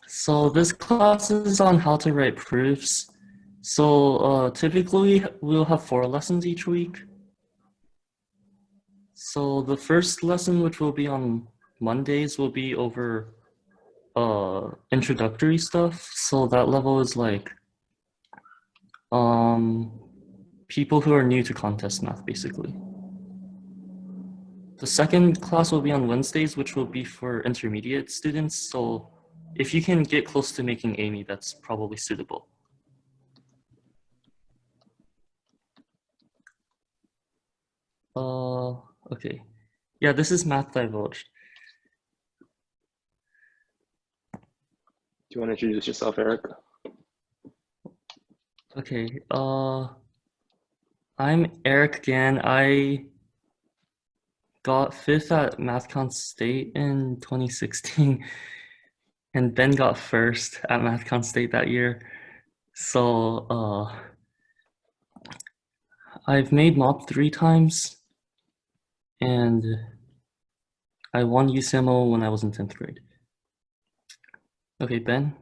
So this class is on how to write proofs. So typically we'll have 4 lessons each week. So the first lesson, which will be on Mondays, will be over introductory stuff. So that level is like um, people who are new to contest math, basically. The second class will be on Wednesdays, which will be for intermediate students. So if you can get close to making Amy, that's probably suitable. Okay. Yeah, this is Math Divulged. Do you want to introduce yourself, Eric? Okay, I'm Eric again. I got 5th at MathCon State in 2016, and Ben got 1st at MathCon State that year. So, I've made MOP 3 times, and I won UCMO when I was in 10th grade. Okay, Ben?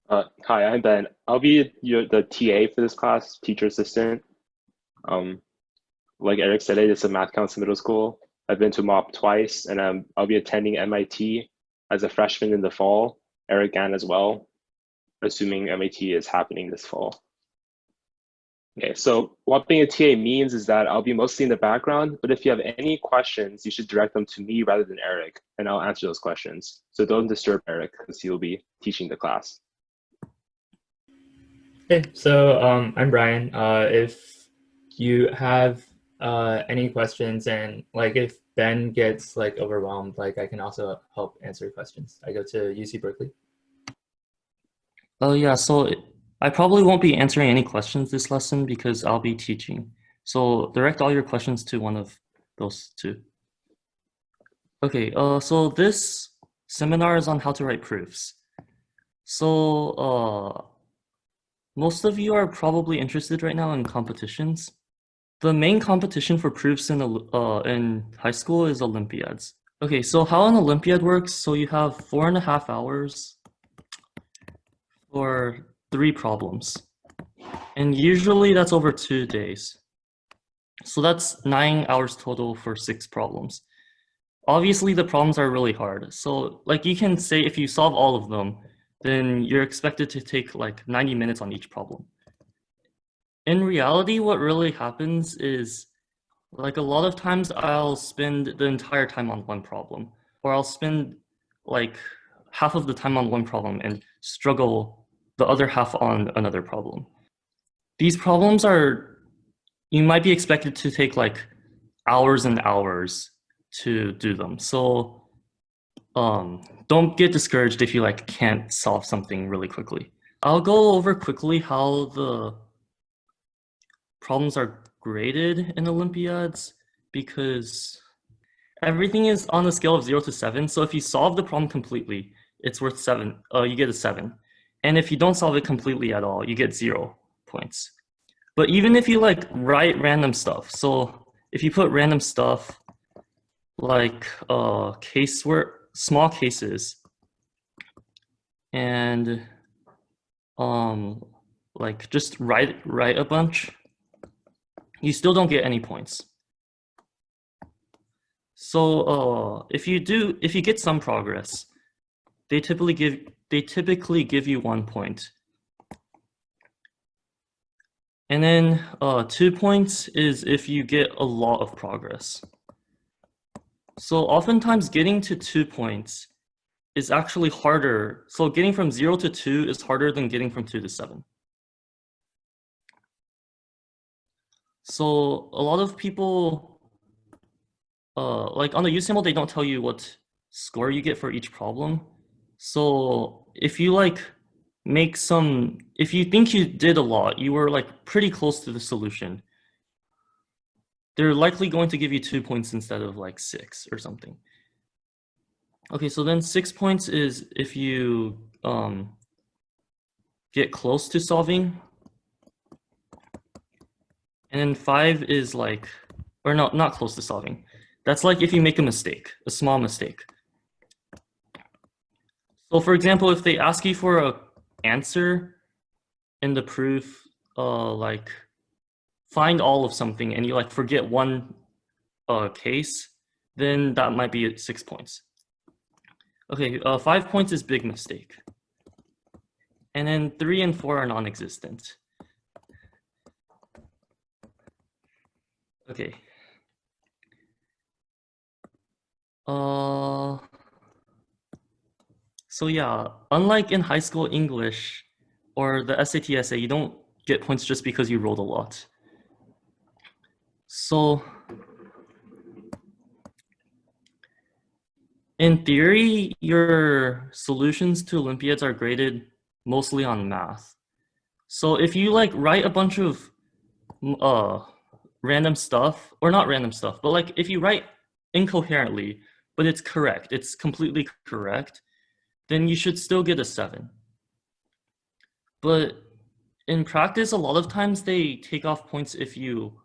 Hi, I'm Ben. I'll be the TA for this class, teacher assistant. Like Eric said, it's a Math Council Middle School. I've been to MOP twice, and I'll be attending MIT as a freshman in the fall. Eric can as well, assuming MIT is happening this fall. Okay, so what being a TA means is that I'll be mostly in the background, but if you have any questions, you should direct them to me rather than Eric, and I'll answer those questions. So don't disturb Eric because he'll be teaching the class. Hey, so I'm Brian. If you have any questions and like if Ben gets like overwhelmed, like I can also help answer questions. I go to UC Berkeley. Oh yeah, so I probably won't be answering any questions this lesson because I'll be teaching. So direct all your questions to one of those two. Okay, so this seminar is on how to write proofs. So most of you are probably interested right now in competitions. The main competition for proofs in high school is Olympiads. Okay, so how an Olympiad works, so you have 4.5 hours for 3 problems. And usually that's over 2 days. So that's 9 hours total for 6 problems. Obviously the problems are really hard. So like you can say if you solve all of them, then you're expected to take like 90 minutes on each problem. In reality, what really happens is like a lot of times I'll spend the entire time on one problem, or I'll spend like half of the time on one problem and struggle the other half on another problem. These problems you might be expected to take like hours and hours to do them. So don't get discouraged if you like can't solve something really quickly. I'll go over quickly how the problems are graded in Olympiads because everything is on a scale of 0 to 7. So if you solve the problem completely, it's worth 7. You get a 7. And if you don't solve it completely at all, you get 0 points. But even if you like write random stuff, so if you put random stuff like small cases and like just write a bunch, you still don't get any points. So if you get some progress, they typically give you 1 point. And then 2 points is if you get a lot of progress. So oftentimes getting to 2 points is actually harder. So getting from 0 to 2 is harder than getting from 2 to 7. So a lot of people, like on the UCML, they don't tell you what score you get for each problem. So if you like if you think you did a lot, you were like pretty close to the solution, they're likely going to give you 2 points instead of like 6 or something. Okay, so then 6 points is if you get close to solving. And then 5 is like, or no, not close to solving. That's like if you make a mistake, a small mistake. So for example, if they ask you for a answer in the proof, like find all of something and you like forget one case, then that might be at 6 points. Okay, 5 points is big mistake. And then 3 and 4 are non-existent. Okay. So yeah, unlike in high school English or the SAT essay, you don't get points just because you rolled a lot. So in theory, your solutions to Olympiads are graded mostly on math. So if you like write a bunch of random stuff, or not random stuff, but like if you write incoherently, but it's correct, it's completely correct, then you should still get a 7. But in practice, a lot of times they take off points if you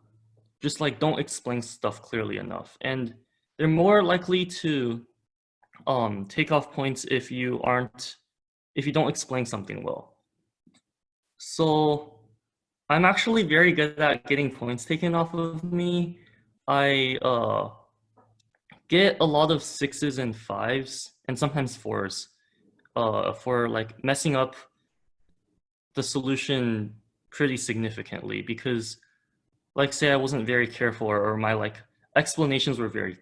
just like don't explain stuff clearly enough. And they're more likely to take off points if you don't explain something well. So I'm actually very good at getting points taken off of me. I get a lot of 6s and 5s and sometimes 4s for like messing up the solution pretty significantly because like say I wasn't very careful or my like explanations were very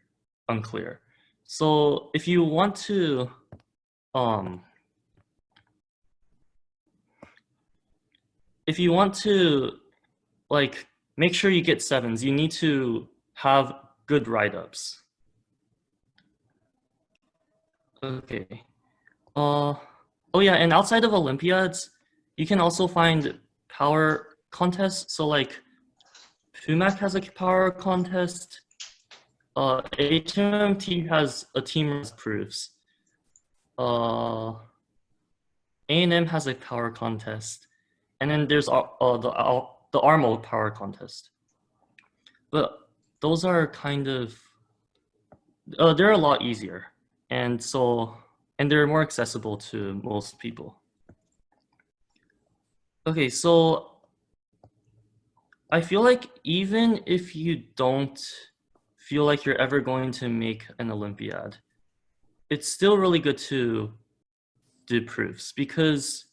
unclear. So if you want to like make sure you get 7s, you need to have good write-ups. Okay. Oh yeah, and outside of Olympiads, you can also find power contests. So like PUMAC has a power contest. HMMT has a team proofs. A&M has a power contest, and then there's the ARMO power contest. But those are kind of they're a lot easier, and they're more accessible to most people. Okay, so I feel like even if you don't feel like you're ever going to make an Olympiad, it's still really good to do proofs because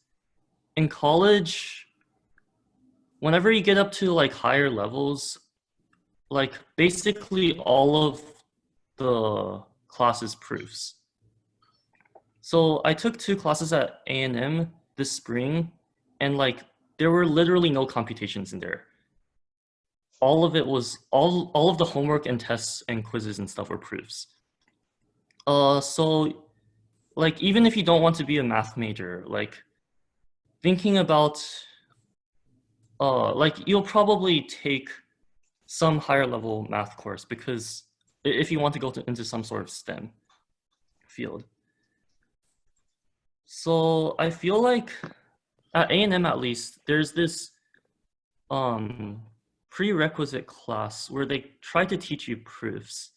in college, whenever you get up to like higher levels, like basically all of the classes proofs. So I took 2 classes at A&M this spring and like there were literally no computations in there. All of it was all of the homework and tests and quizzes and stuff were proofs. So like even if you don't want to be a math major, like thinking about like you'll probably take some higher level math course because if you want to go into some sort of STEM field. So I feel like at A&M at least, there's this prerequisite class where they try to teach you proofs.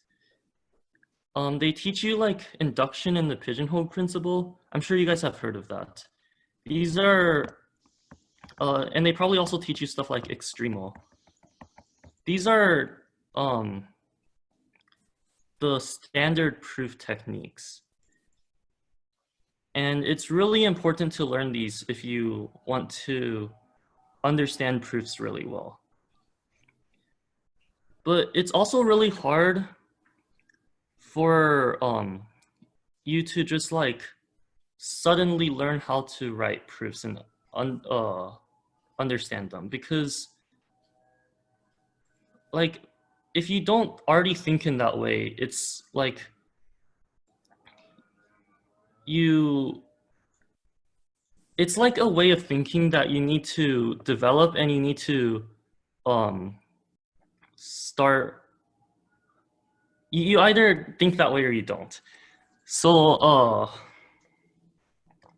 They teach you like induction and the pigeonhole principle. I'm sure you guys have heard of that. These are, and they probably also teach you stuff like extremal. These are the standard proof techniques. And it's really important to learn these if you want to understand proofs really well. But it's also really hard for you to just like suddenly learn how to write proofs and understand them because like if you don't already think in that way, it's like it's like a way of thinking that you need to develop and you need to start. You either think that way or you don't. So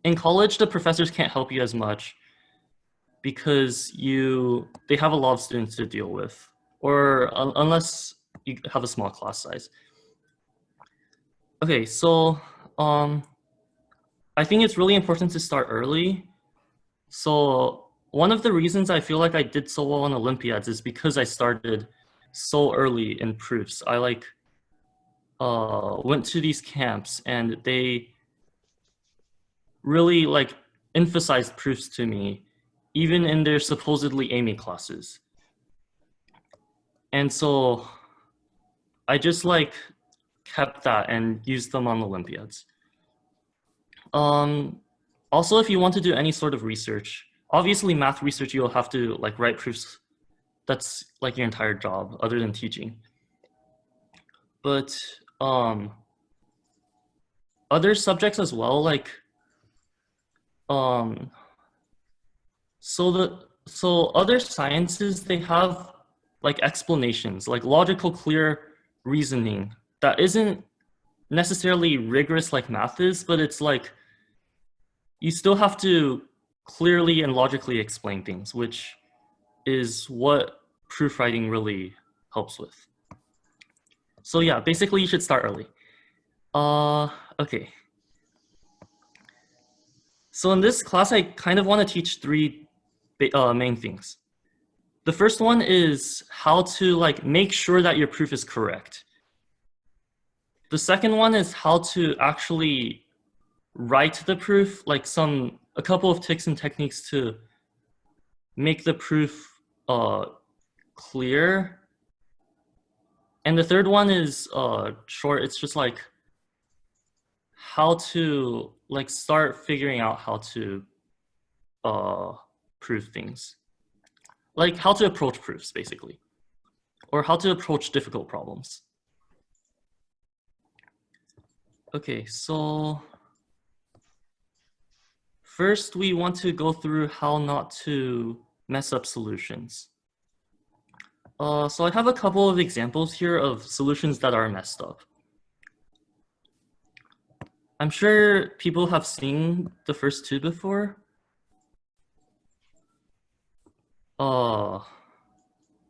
in college, the professors can't help you as much because they have a lot of students to deal with, or unless you have a small class size. Okay, so I think it's really important to start early. So one of the reasons I feel like I did so well on Olympiads is because I started so early in proofs. I went to these camps and they really emphasized proofs to me, even in their supposedly Amy classes. And so I just kept that and used them on Olympiads. Also, if you want to do any sort of research, obviously math research, you'll have to write proofs. That's your entire job other than teaching. But other subjects as well, so other sciences, they have explanations, logical, clear reasoning that isn't necessarily rigorous like math is, but it's you still have to clearly and logically explain things, which is what proofwriting really helps with. So yeah, basically you should start early. Okay. So in this class, I kind of want to teach three main things. The first one is how to make sure that your proof is correct. The second one is how to actually write the proof, a couple of tips and techniques to make the proof clear. And the third one is short. It's just how to start figuring out how to prove things, how to approach proofs basically, or how to approach difficult problems. Okay, so first we want to go through how not to mess up solutions. So I have a couple of examples here of solutions that are messed up. I'm sure people have seen the first two before.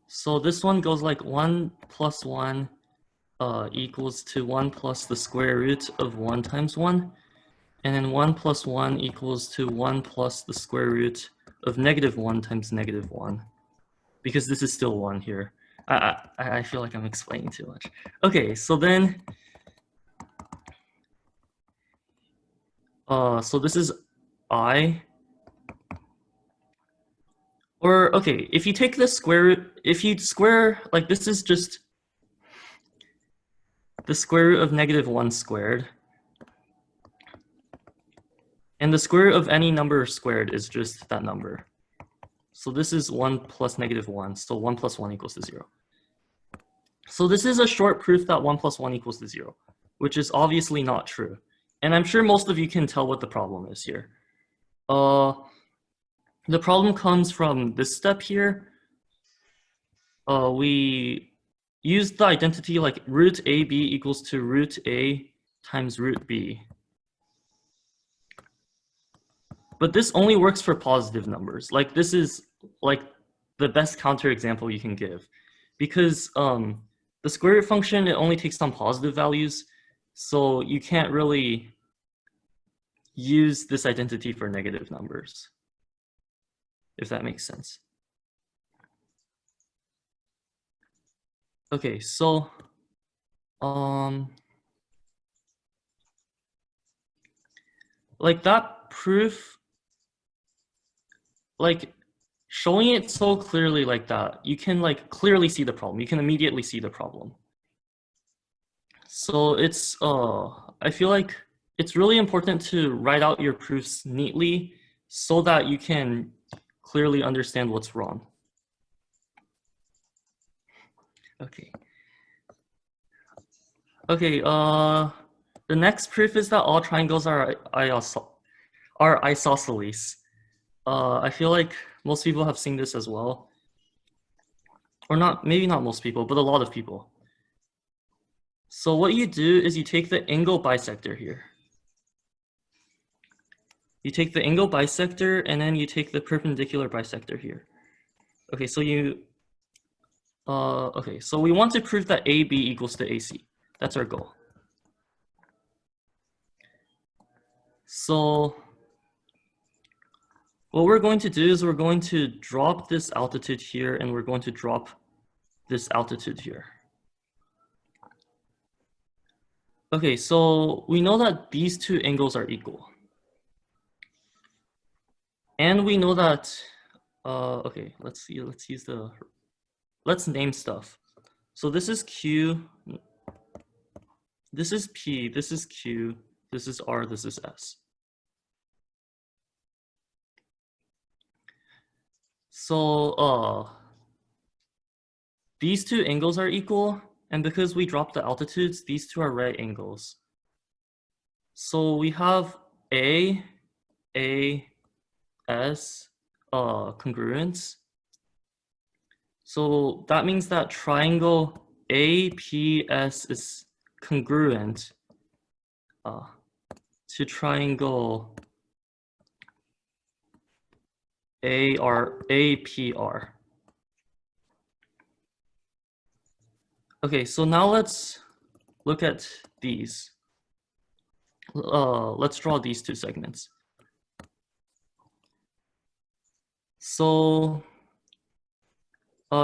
So this one goes 1 plus 1 equals to 1 plus the square root of 1 times 1. And then 1 plus 1 equals to 1 plus the square root of -1 times -1. Because this is still 1 here. I feel like I'm explaining too much. Okay, so then, so this is I. Or, okay, if you take the square root, if you square, this is just the square root of -1 squared. And the square root of any number squared is just that number. So this is 1 plus -1, so 1 plus 1 equals to 0. So this is a short proof that 1 plus 1 equals to 0, which is obviously not true. And I'm sure most of you can tell what the problem is here. The problem comes from this step here. We use the identity root AB equals to root A times root B. But this only works for positive numbers. This is the best counterexample you can give, because the square root function, it only takes on positive values, so you can't really use this identity for negative numbers, if that makes sense. Okay, so that proof, showing it so clearly like that, you can clearly see the problem. You can immediately see the problem. So it's I feel like it's really important to write out your proofs neatly so that you can clearly understand what's wrong. Okay. Okay, the next proof is that all triangles are isosceles. I feel like most people have seen this as well. Or not, maybe not most people, but a lot of people. So what you do is you take the angle bisector here. You take the angle bisector and then you take the perpendicular bisector here. Okay, so okay, so we want to prove that AB equals to AC. That's our goal. So what we're going to do is we're going to drop this altitude here and we're going to drop this altitude here. Okay, so we know that these two angles are equal. And we know that, okay, let's name stuff. So this is Q, this is P, this is Q, this is R, this is S. So these two angles are equal, and because we dropped the altitudes, these two are right angles. So we have A, S, congruence. So that means that triangle APS is congruent to triangle APR. Okay, so now let's look at these. Let's draw these two segments. So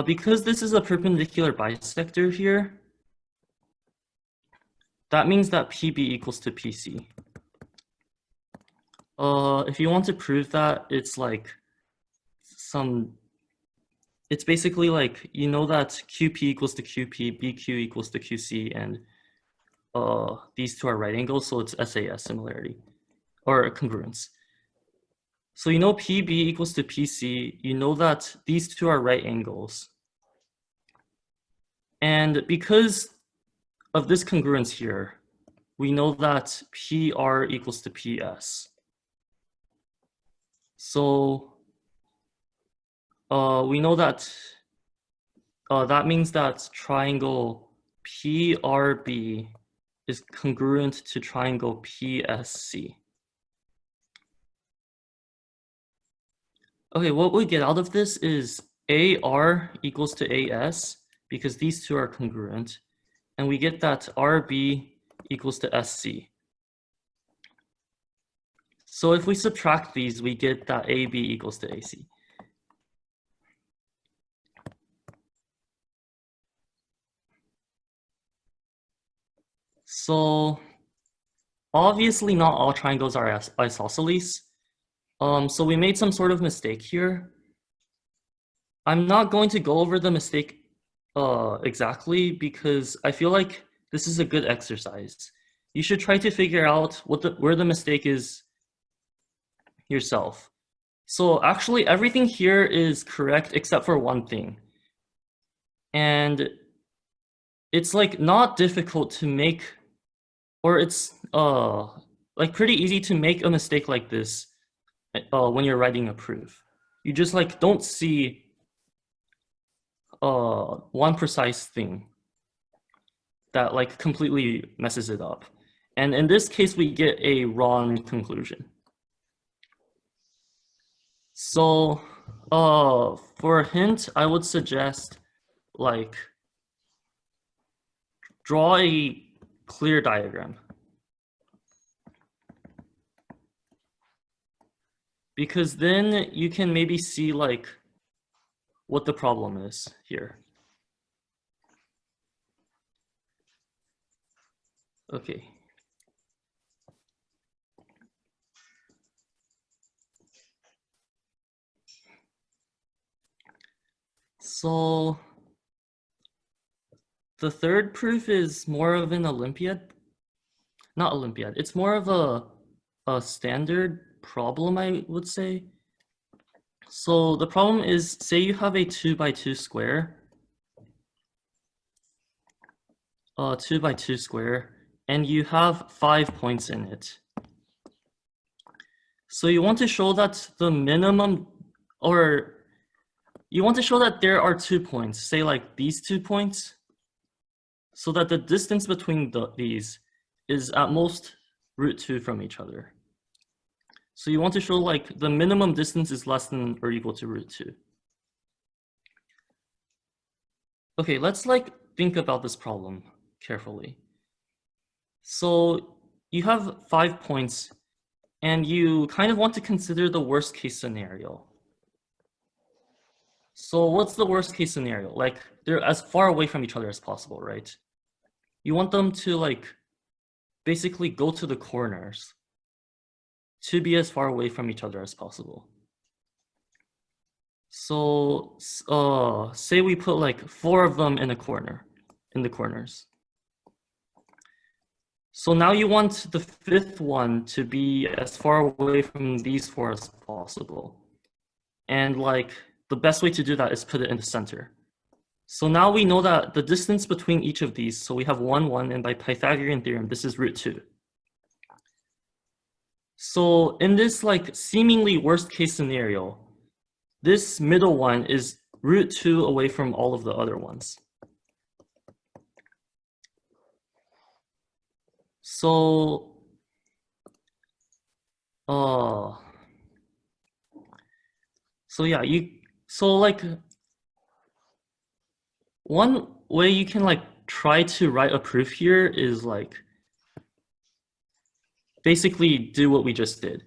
because this is a perpendicular bisector here, that means that PB equals to PC. If you want to prove that, it's like it's basically like, you know that QP equals to QP, BQ equals to QC, and these two are right angles, so it's SAS, similarity, or congruence. So you know PB equals to PC, you know that these two are right angles. And because of this congruence here, we know that PR equals to PS. So we know that that means that triangle PRB is congruent to triangle PSC. Okay, what we get out of this is AR equals to AS because these two are congruent, and we get that RB equals to SC. So if we subtract these, we get that AB equals to AC. So obviously not all triangles are isosceles. So we made some sort of mistake here. I'm not going to go over the mistake exactly because I feel like this is a good exercise. You should try to figure out where the mistake is yourself. So actually everything here is correct except for one thing. And it's like not difficult to make, or it's like pretty easy to make a mistake like this when you're writing a proof. You just like don't see one precise thing that like completely messes it up. And in this case, we get a wrong conclusion. So for a hint, I would suggest like draw a clear diagram. Because then you can maybe see like what the problem is here. Okay. So the third proof is more of an Olympiad. Not Olympiad, it's more of a standard problem, I would say. So the problem is, say you have a 2x2 square, 2x2 square, and you have 5 points in it. So you want to show that the minimum, or you want to show that there are 2 points, say like these 2 points, so that the distance between these is at most √2 from each other. So you want to show like the minimum distance is less than or equal to √2. Okay, let's like think about this problem carefully. So you have 5 points and you kind of want to consider the worst case scenario. So what's the worst case scenario? Like they're as far away from each other as possible, right? You want them to like basically go to the corners to be as far away from each other as possible. So say we put like 4 of them in the corners. So now you want the 5th one to be as far away from these 4 as possible. And like the best way to do that is put it in the center. So now we know that the distance between each of these, so we have 1, 1, and by Pythagorean theorem, this is root 2. So in this like seemingly worst case scenario, this middle one is root 2 away from all of the other ones. So, yeah, so like one way you can like try to write a proof here is like basically do what we just did.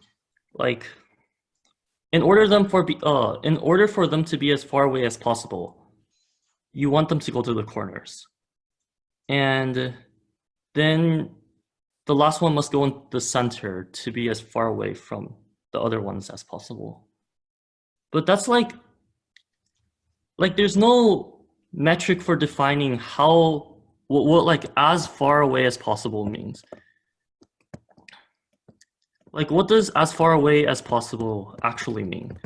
Like in order for them to be as far away as possible, you want them to go to the corners. And then the last one must go in the center to be as far away from the other ones as possible. But that's like there's no metric for defining what like as far away as possible means. Like what does as far away as possible actually mean?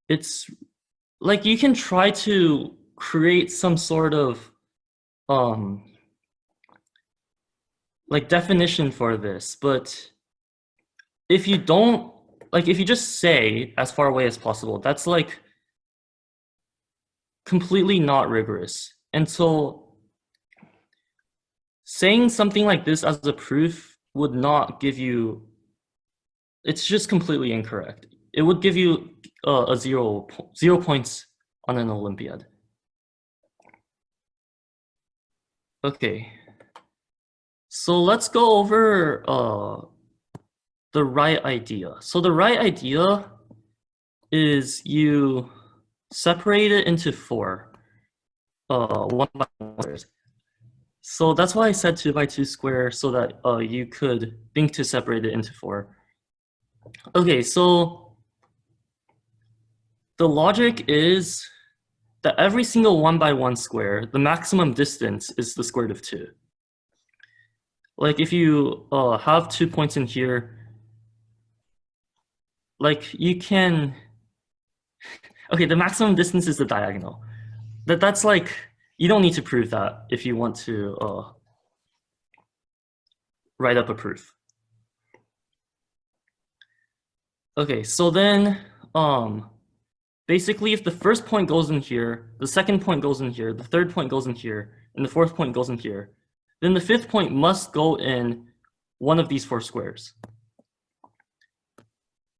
It's like you can try to create some sort of like definition for this, but if you don't, like if you just say as far away as possible, that's like completely not rigorous. And so saying something like this as a proof would not give you, it's just completely incorrect. It would give you a 0 points on an Olympiad. Okay, so let's go over the right idea. So the right idea is you separate it into 4, 1 by 1 squares. So that's why I said 2 by 2 square, so that you could think to separate it into 4. Okay, so the logic is that every single 1 by 1 square, the maximum distance is the square root of 2. Like if you have 2 points in here, like you can, okay, the maximum distance is the diagonal. That's like, you don't need to prove that if you want to write up a proof. Okay, so then basically if the first point goes in here, the second point goes in here, the third point goes in here, and the fourth point goes in here, then the 5th point must go in one of these 4 squares.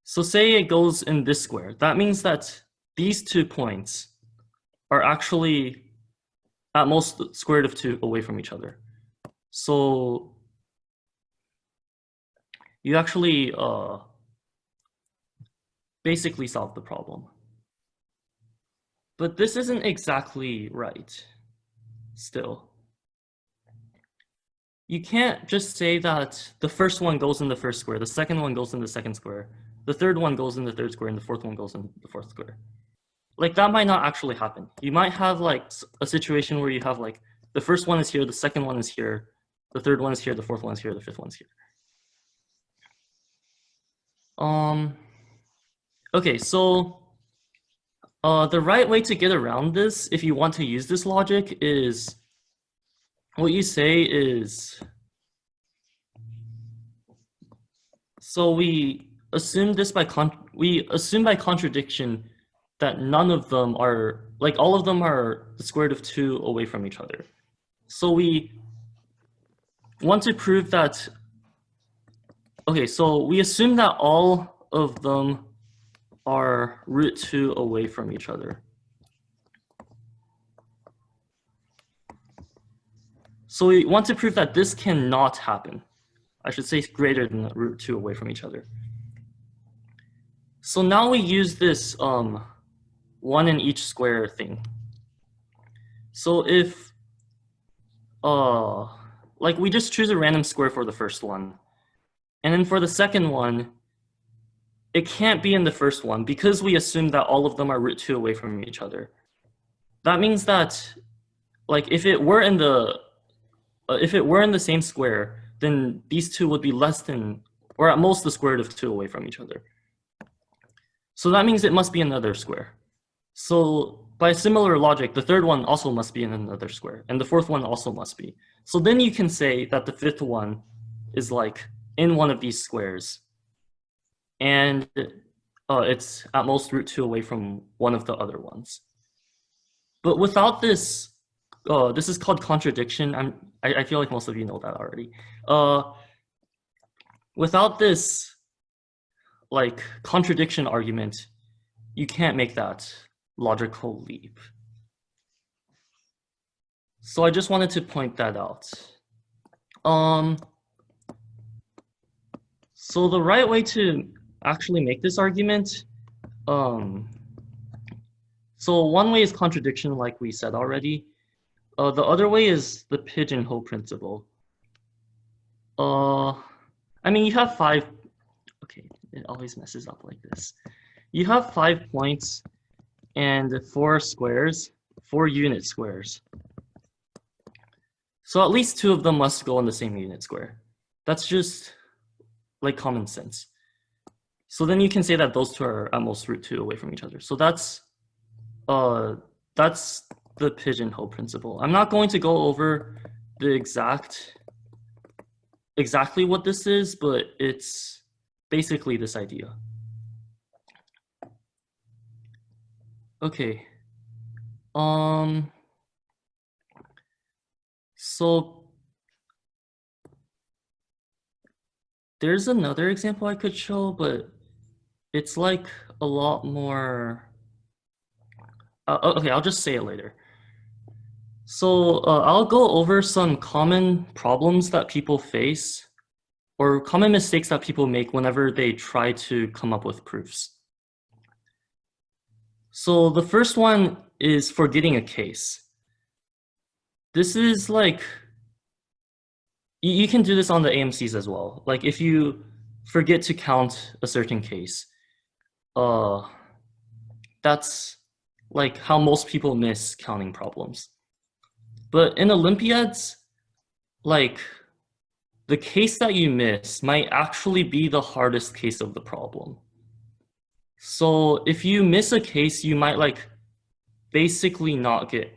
So say it goes in this square. That means that these 2 points are actually at most square root of 2 away from each other. So you actually basically solve the problem. But this isn't exactly right still. You can't just say that the first one goes in the first square, the second one goes in the second square, the third one goes in the third square, and the fourth one goes in the fourth square. Like that might not actually happen. You might have like a situation where you have like the first one is here, the second one is here, the third one is here, the fourth one is here, the fifth one is here. Okay, so the right way to get around this, if you want to use this logic, is what you say is, so we assume this by contradiction that none of them are, like all of them are the square root of 2 away from each other. So we want to prove that, okay, so we assume that all of them are root 2 away from each other. So we want to prove that this cannot happen. I should say greater than root 2 away from each other. So now we use this 1 in each square thing. So if like we just choose a random square for the first one, and then for the second one, it can't be in the first one because we assume that all of them are root 2 away from each other. That means that, like, if it were in the same square, then these two would be less than, or at most, the square root of 2 away from each other. So that means it must be another square. So by similar logic, the third one also must be in another square, and the fourth one also must be. So then you can say that the fifth one is like in one of these squares, and it's at most root 2 away from one of the other ones. But without this, this is called contradiction. I feel like most of you know that already. Without this, like, contradiction argument, you can't make that logical leap. So I just wanted to point that out. So the right way to actually make this argument, so one way is contradiction, like we said already. The other way is the pigeonhole principle. I mean, you have 5, okay, it always messes up like this. You have 5 points and 4 squares, 4 unit squares. So at least 2 of them must go in the same unit square. That's just like common sense. So then you can say that those two are at most root 2 away from each other. So that's the pigeonhole principle. I'm not going to go over the exactly what this is, but it's basically this idea. Okay. So there's another example I could show, but it's like a lot more. Okay, I'll just say it later. So I'll go over some common problems that people face, or common mistakes that people make whenever they try to come up with proofs. So the first one is forgetting a case. This is like, you can do this on the AMCs as well. Like if you forget to count a certain case, that's like how most people miss counting problems. But in Olympiads, like the case that you miss might actually be the hardest case of the problem. So if you miss a case, you might like basically not get,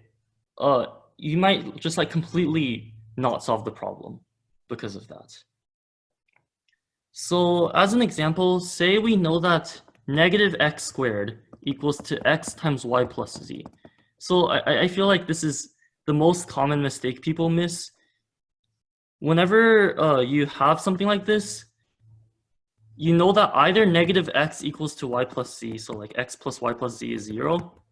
you might just like completely not solve the problem because of that. So as an example, say we know that negative x squared equals to x times y plus z. So I feel like this is the most common mistake people miss. Whenever you have something like this, you know that either negative x equals to y plus z, so like x plus y plus z is 0,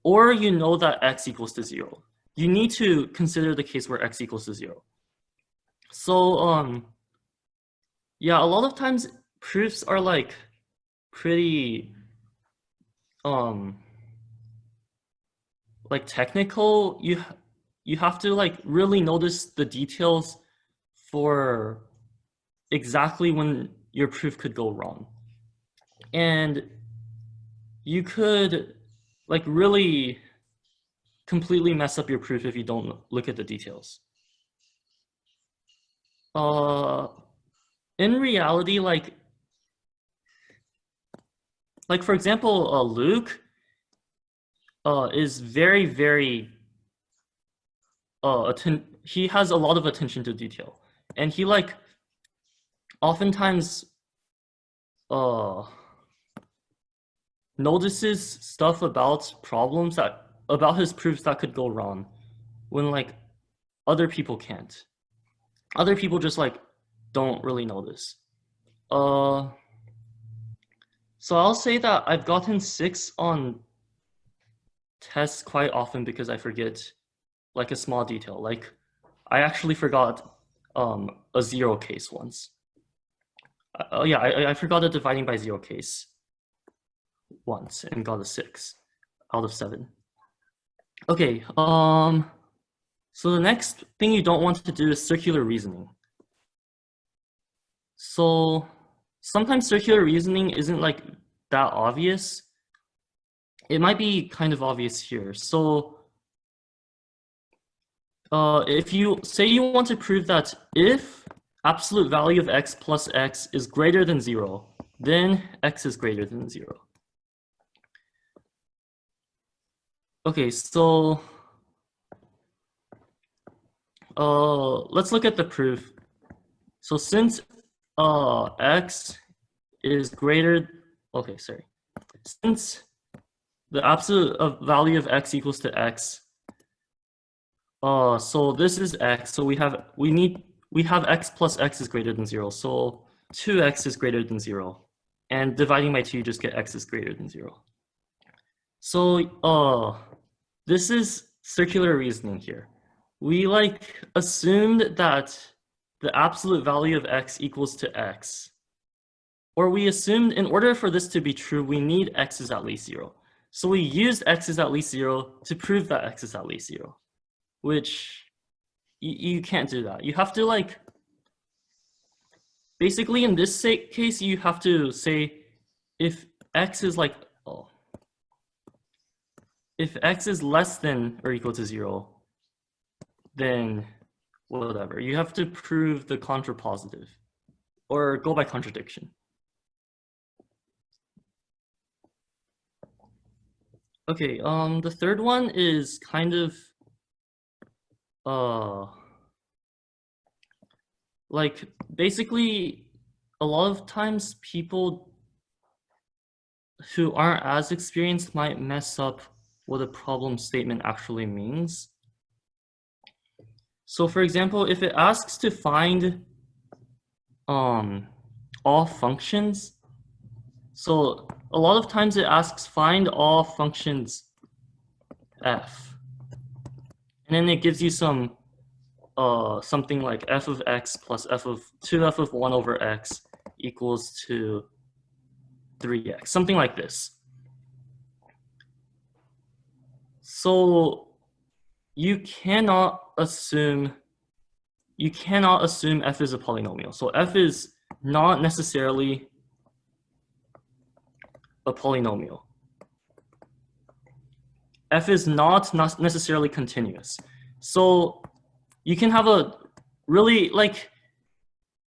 or you know that x equals to 0. You need to consider the case where x equals to 0. So yeah, a lot of times proofs are like pretty like technical. You have to like really notice the details for exactly when your proof could go wrong. And you could like really completely mess up your proof if you don't look at the details. In reality, like for example, Luke is very, very, he has a lot of attention to detail. And he like oftentimes notices stuff about problems about his proofs that could go wrong when like other people can't. Other people just like don't really notice. So I'll say that I've gotten 6 on tests quite often because I forget like a small detail. Like I actually forgot a 0 case once. Oh yeah, I forgot the dividing by 0 case once and got a 6 out of 7. Okay, so the next thing you don't want to do is circular reasoning. So sometimes circular reasoning isn't like that obvious. It might be kind of obvious here. So if you say you want to prove that if absolute value of x plus x is greater than 0, then x is greater than 0. Okay, so let's look at the proof. So since x is greater, okay, sorry. Since the absolute value of x equals to x, so this is x. So we have x plus x is greater than 0. So 2x is greater than 0, and dividing by 2, you just get x is greater than 0. So this is circular reasoning here. We like assumed that the absolute value of x equals to x. Or we assumed in order for this to be true, we need x is at least 0. So we used x is at least 0 to prove that x is at least 0, which you can't do that. You have to like, basically in this case, you have to say if x is like, if x is less than or equal to 0, then whatever. You have to prove the contrapositive or go by contradiction. Okay, the third one is kind of like basically a lot of times people who aren't as experienced might mess up what a problem statement actually means. So for example, if it asks to find all functions, so a lot of times it asks find all functions f, and then it gives you some something like f of x plus f of 2f of 1 over x equals to 3x, something like this. So you cannot assume f is a polynomial. So f is not necessarily a polynomial. F is not necessarily continuous. So you can have a really, like,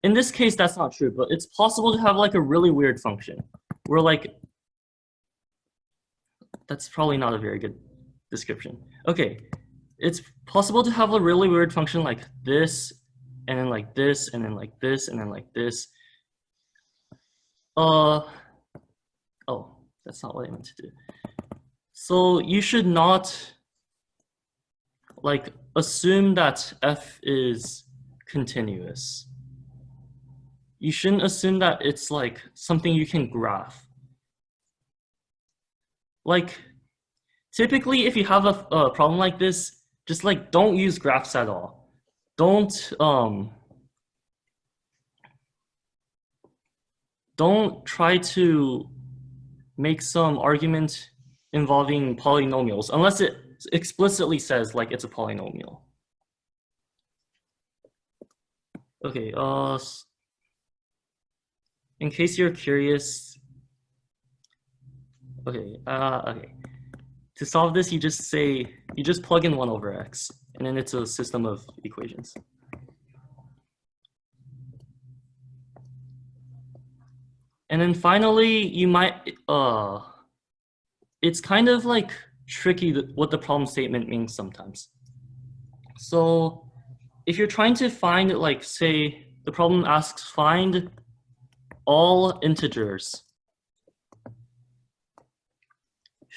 in this case, that's not true, but it's possible to have like a really weird function where like, that's probably not a very good description. Okay, it's possible to have a really weird function like this, and then like this, and then like this, and then like this. Oh, that's not what I meant to do. So you should not like assume that f is continuous. You shouldn't assume that it's like something you can graph. Like typically if you have a problem like this, just like don't use graphs at all. Don't try to make some argument involving polynomials unless it explicitly says like it's a polynomial. Okay, in case you're curious, okay, to solve this, you just plug in 1 over x, and then it's a system of equations. And then finally, you might, it's kind of like tricky what the problem statement means sometimes. So if you're trying to find, like, say, the problem asks find all integers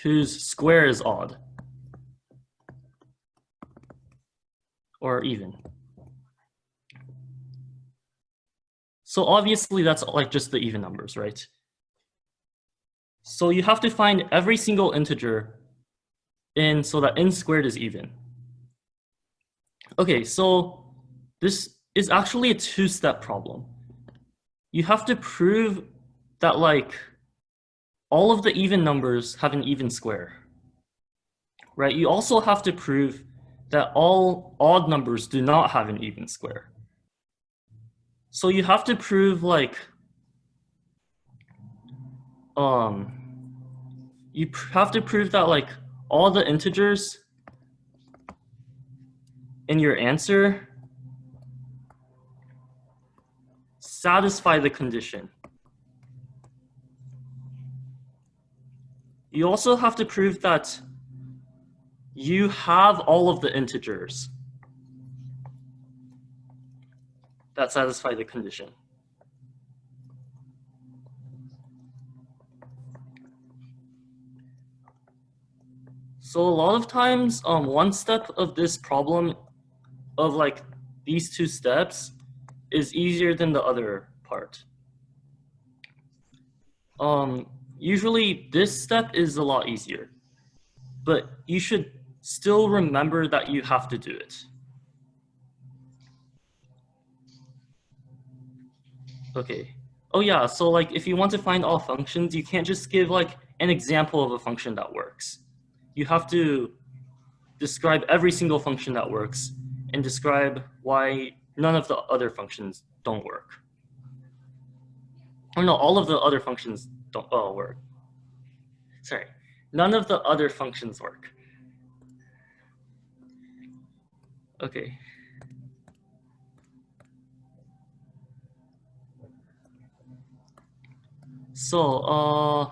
whose square is odd or even. So obviously that's like just the even numbers, right? So you have to find every single integer so that n squared is even. Okay, so this is actually a two-step problem. you have to prove that like all of the even numbers have an even square, right? You also have to prove that all odd numbers do not have an even square. So you have to prove like, have to prove that like all the integers in your answer satisfy the condition. You also have to prove that you have all of the integers that satisfy the condition. So a lot of times, one step of this problem of like these two steps is easier than the other part. Usually this step is a lot easier, but you should still remember that you have to do it. Okay. Oh yeah, so like if you want to find all functions, you can't just give like an example of a function that works. You have to describe every single function that works and describe why none of the other functions don't work. Or no, all of the other functions don't work. Sorry, none of the other functions work. Okay. So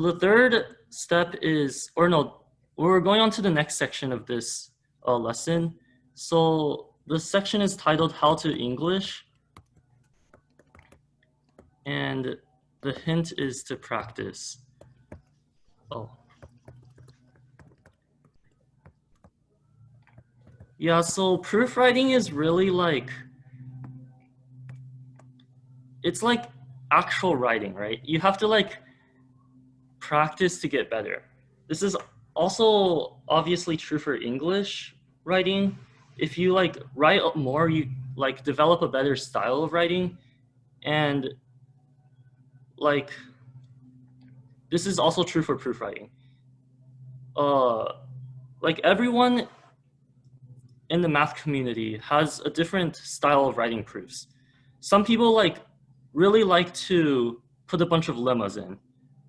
the third step is, or no, we're going on to the next section of this lesson. So the section is titled How to English. And the hint is to practice. Oh. Yeah, so proofwriting is really like, it's like actual writing, right? You have to like practice to get better. This is also obviously true for English writing. If you like write more, you like develop a better style of writing. And like, this is also true for proofwriting. Like everyone in the math community has a different style of writing proofs. Some people like really like to put a bunch of lemmas in.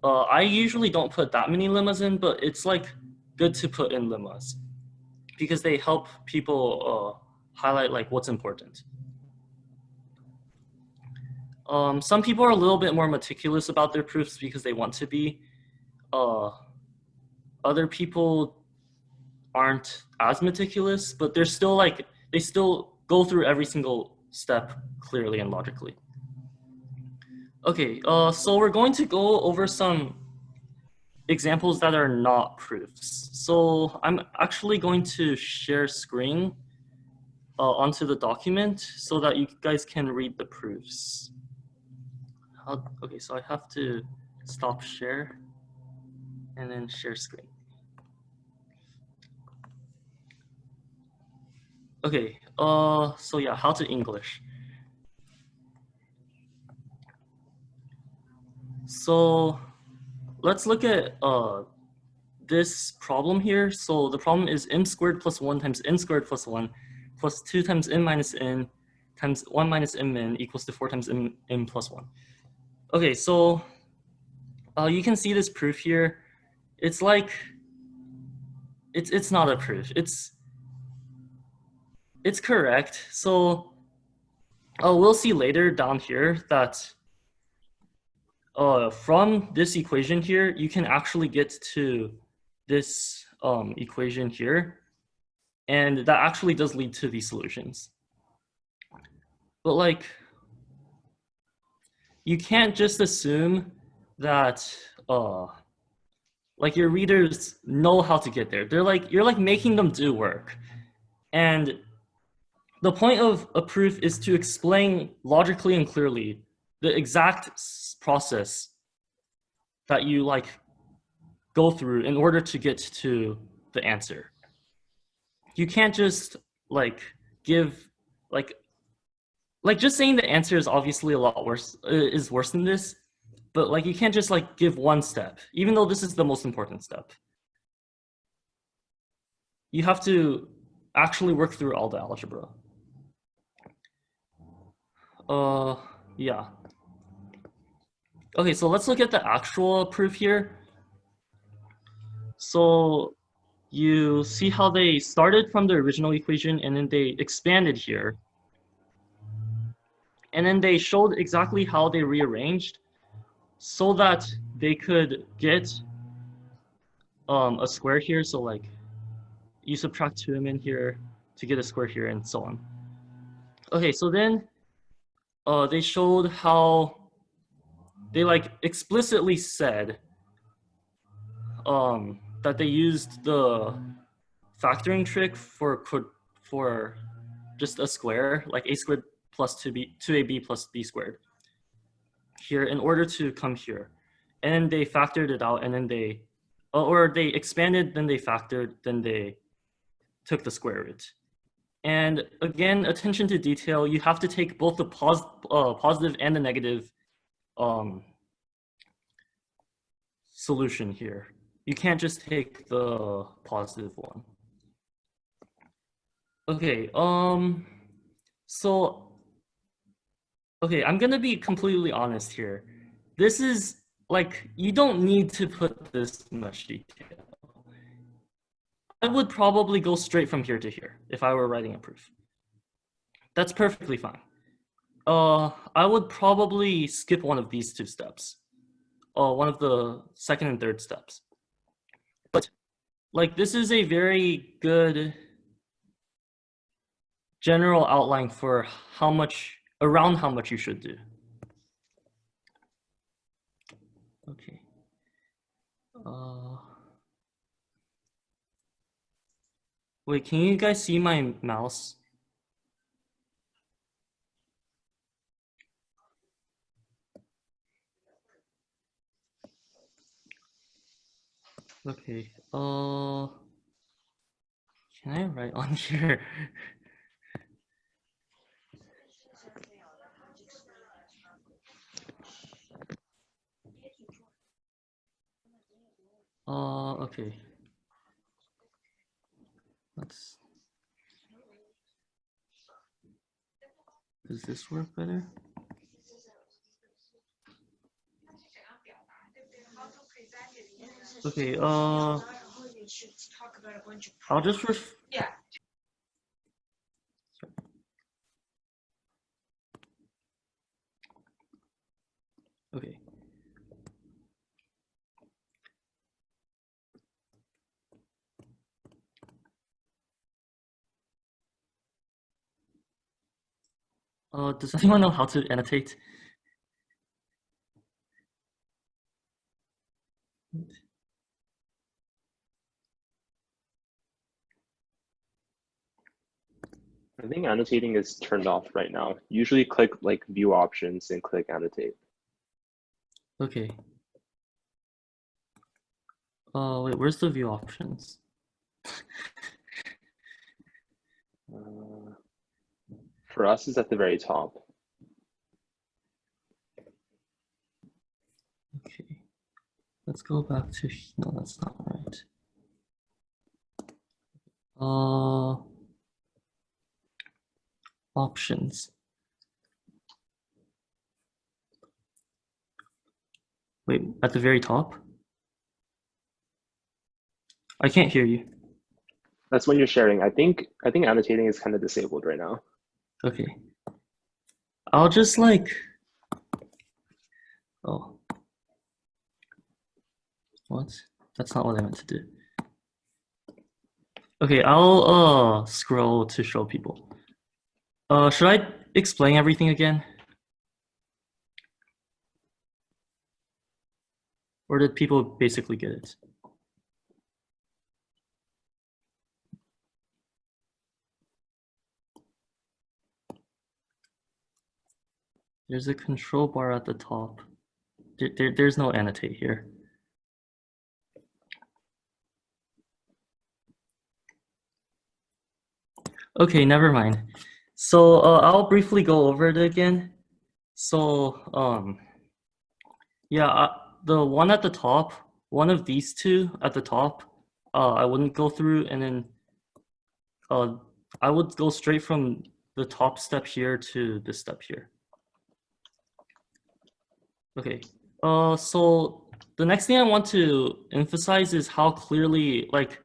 I usually don't put that many lemmas in, but it's like good to put in lemmas because they help people highlight like what's important. Some people are a little bit more meticulous about their proofs because they want to be. Other people aren't as meticulous, but they're still like, they still go through every single step clearly and logically. Okay, so we're going to go over some examples that are not proofs. So I'm actually going to share screen onto the document so that you guys can read the proofs. Okay, so I have to stop share and then share screen. Okay, so yeah, how to English. So let's look at this problem here. So the problem is m squared plus 1 times n squared plus 1 plus 2 times n minus n times 1 minus m n equals to 4 times m plus 1. Okay, so you can see this proof here. It's like, it's not a proof. It's correct. So we'll see later down here that from this equation here, you can actually get to this equation here. And that actually does lead to these solutions. But like, you can't just assume that like your readers know how to get there. They're like, you're like making them do work. And the point of a proof is to explain logically and clearly the exact process that you like go through in order to get to the answer. You can't just like give like just saying the answer is obviously a lot worse, is worse than this, but like you can't just like give one step, even though this is the most important step. You have to actually work through all the algebra. Yeah. Okay, so let's look at the actual proof here. So you see how they started from the original equation and then they expanded here. And then they showed exactly how they rearranged so that they could get a square here. So like you subtract 2m in here to get a square here and so on. Okay, so then they showed how they like explicitly said that they used the factoring trick for just a square, like a squared plus 2ab plus b squared here in order to come here. And then they factored it out and then they, or they expanded, then they factored, then they took the square root. And again, attention to detail, you have to take both the positive and the negative solution here. You can't just take the positive one. Okay, so, okay, I'm gonna be completely honest here. This is like, you don't need to put this much detail. I would probably go straight from here to here if I were writing a proof. That's perfectly fine. I would probably skip one of these two steps. One of the second and third steps. But like, this is a very good general outline for around how much you should do. Okay. Wait, can you guys see my mouse? Okay, can I write on here? Okay. Does this work better? Okay, I'll just okay. Does anyone know how to annotate? I think annotating is turned off right now. Usually click like view options and click annotate. Okay. Wait, where's the view options? For us, it's at the very top. Okay. Let's go back to, no, that's not right. Options. Wait, at the very top? I can't hear you. That's when you're sharing. I think annotating is kind of disabled right now. Okay. I'll just like, oh. What? That's not what I meant to do. Okay, I'll scroll to show people. Should I explain everything again? Or did people basically get it? There's a control bar at the top. There's no annotate here. Okay, never mind. So I'll briefly go over it again. So yeah, the one at the top, one of these two at the top, I wouldn't go through, and then I would go straight from the top step here to this step here. Okay. So the next thing I want to emphasize is how clearly, like,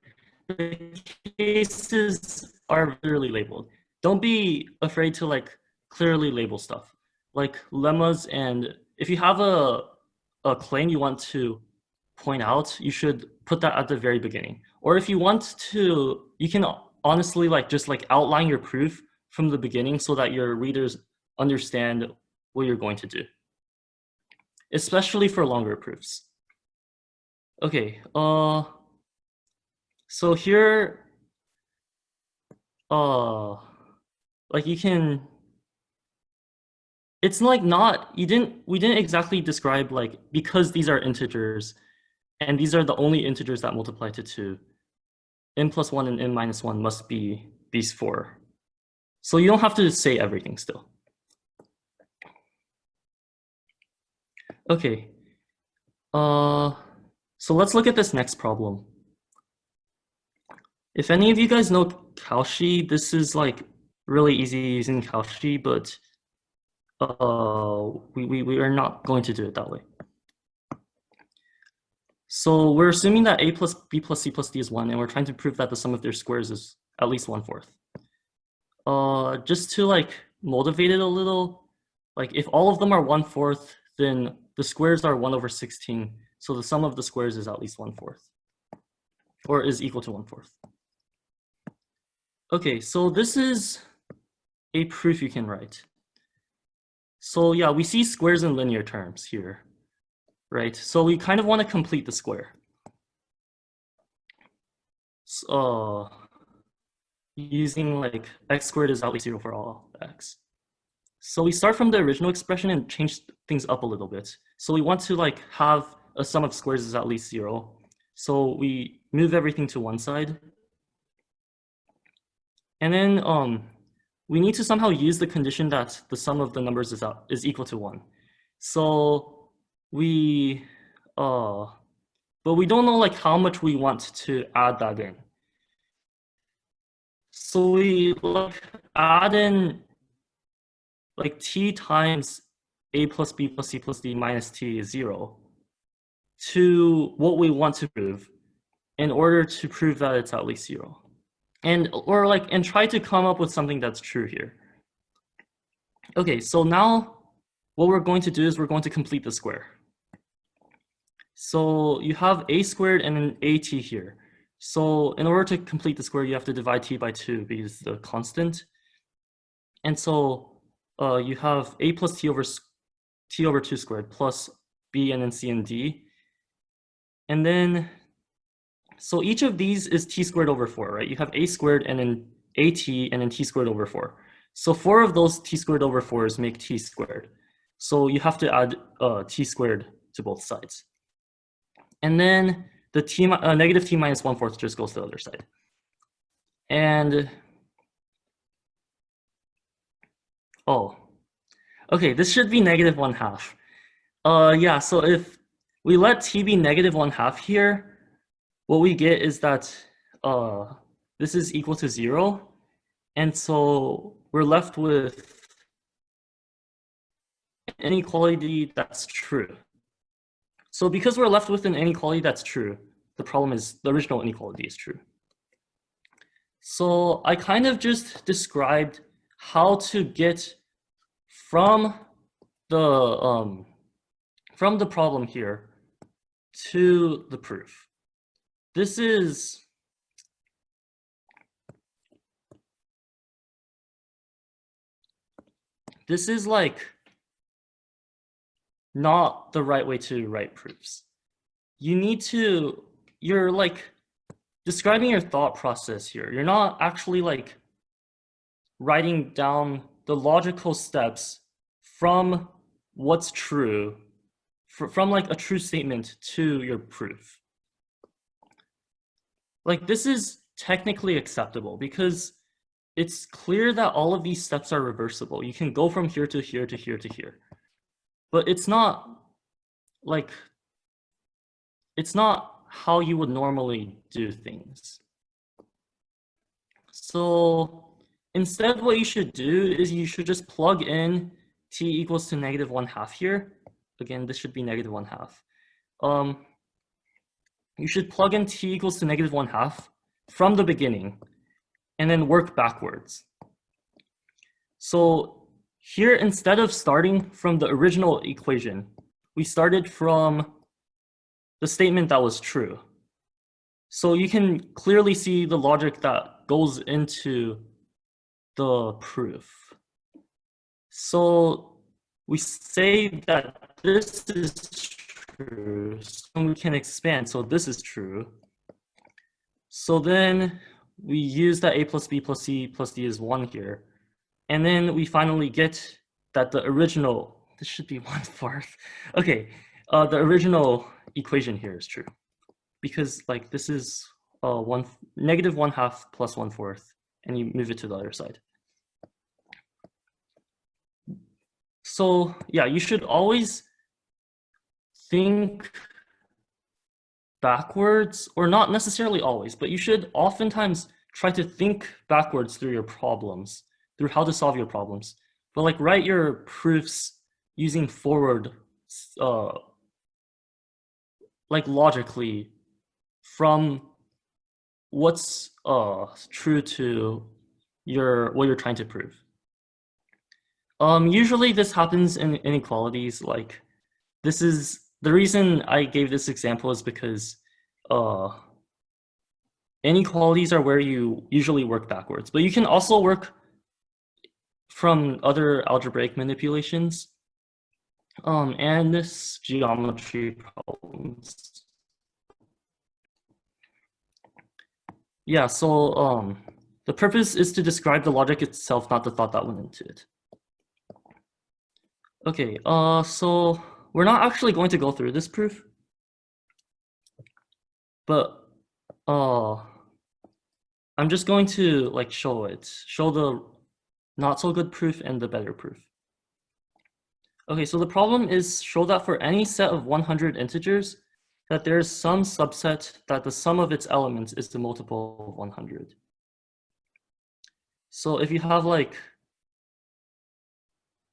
the cases are clearly labeled. Don't be afraid to like clearly label stuff, like lemmas. And if you have a claim you want to point out, you should put that at the very beginning. Or if you want to, you can honestly like just like outline your proof from the beginning so that your readers understand what you're going to do, especially for longer proofs. Okay, so here, like you can, it's like not, we didn't exactly describe like, because these are integers and these are the only integers that multiply to 2, n plus 1 and n minus 1 must be these 4. So you don't have to say everything still. Okay, so let's look at this next problem. If any of you guys know Cauchy, this is like really easy using Cauchy, but we are not going to do it that way. So we're assuming that a plus b plus c plus d is 1, and we're trying to prove that the sum of their squares is at least 1/4. Just to like motivate it a little, like if all of them are 1/4, then the squares are 1/16. So the sum of the squares is at least 1/4, or is equal to 1/4. Okay, so this is a proof you can write. So yeah, we see squares in linear terms here, right? So we kind of want to complete the square. So, using like x squared is at least 0 for all x. So we start from the original expression and change things up a little bit. So we want to like have a sum of squares is at least 0. So we move everything to one side. And then we need to somehow use the condition that the sum of the numbers is equal to 1. So we, but we don't know like how much we want to add that in. So we like add in like t times a plus b plus c plus d minus t is 0 to what we want to prove in order to prove that it's at least 0. And try to come up with something that's true here. Okay, so now what we're going to do is we're going to complete the square. So you have a squared and an at here. So in order to complete the square, you have to divide t by 2 because the constant. And so you have a plus t over 2 squared plus b and then c and d. And then, so each of these is t squared over 4, right? You have a squared and then at and then t squared over 4. So 4 of those t squared over 4s make t squared. So you have to add t squared to both sides. And then the negative t minus 1/4 just goes to the other side. And, oh, okay, this should be negative 1/2. Yeah, so if we let t be negative 1/2 here, what we get is that this is equal to 0. And so we're left with an inequality that's true. So because we're left with an inequality that's true, the problem is the original inequality is true. So I kind of just described how to get from the problem here to the proof. This is like not the right way to write proofs. You're like describing your thought process here. You're not actually like writing down the logical steps from what's true, from like a true statement to your proof. Like this is technically acceptable because it's clear that all of these steps are reversible. You can go from here to here to here to here. But it's not like, it's not how you would normally do things. So instead, what you should do is you should just plug in t equals to -1/2 here. Again, this should be -1/2. You should plug in t equals to -1/2 from the beginning and then work backwards. So here, instead of starting from the original equation, we started from the statement that was true. So you can clearly see the logic that goes into the proof. So we say that this is true, so we can expand. So this is true. So then we use that a plus b plus c plus d is 1 here. And then we finally get that the original, this should be 1/4. Okay, the original equation here is true. Because like this is -1/2 plus 1/4, and you move it to the other side. So yeah, you should always think backwards, or not necessarily always, but you should oftentimes try to think backwards through your problems, through how to solve your problems. But like write your proofs using forward, like logically from what's true to what you're trying to prove. Usually this happens in inequalities. Like this is the reason I gave this example is because inequalities are where you usually work backwards, but you can also work from other algebraic manipulations and this geometry problems. Yeah, so the purpose is to describe the logic itself, not the thought that went into it. Okay, so we're not actually going to go through this proof, but I'm just going to like show the not so good proof and the better proof. Okay, so the problem is show that for any set of 100 integers, that there's some subset that the sum of its elements is the multiple of 100. So if you have like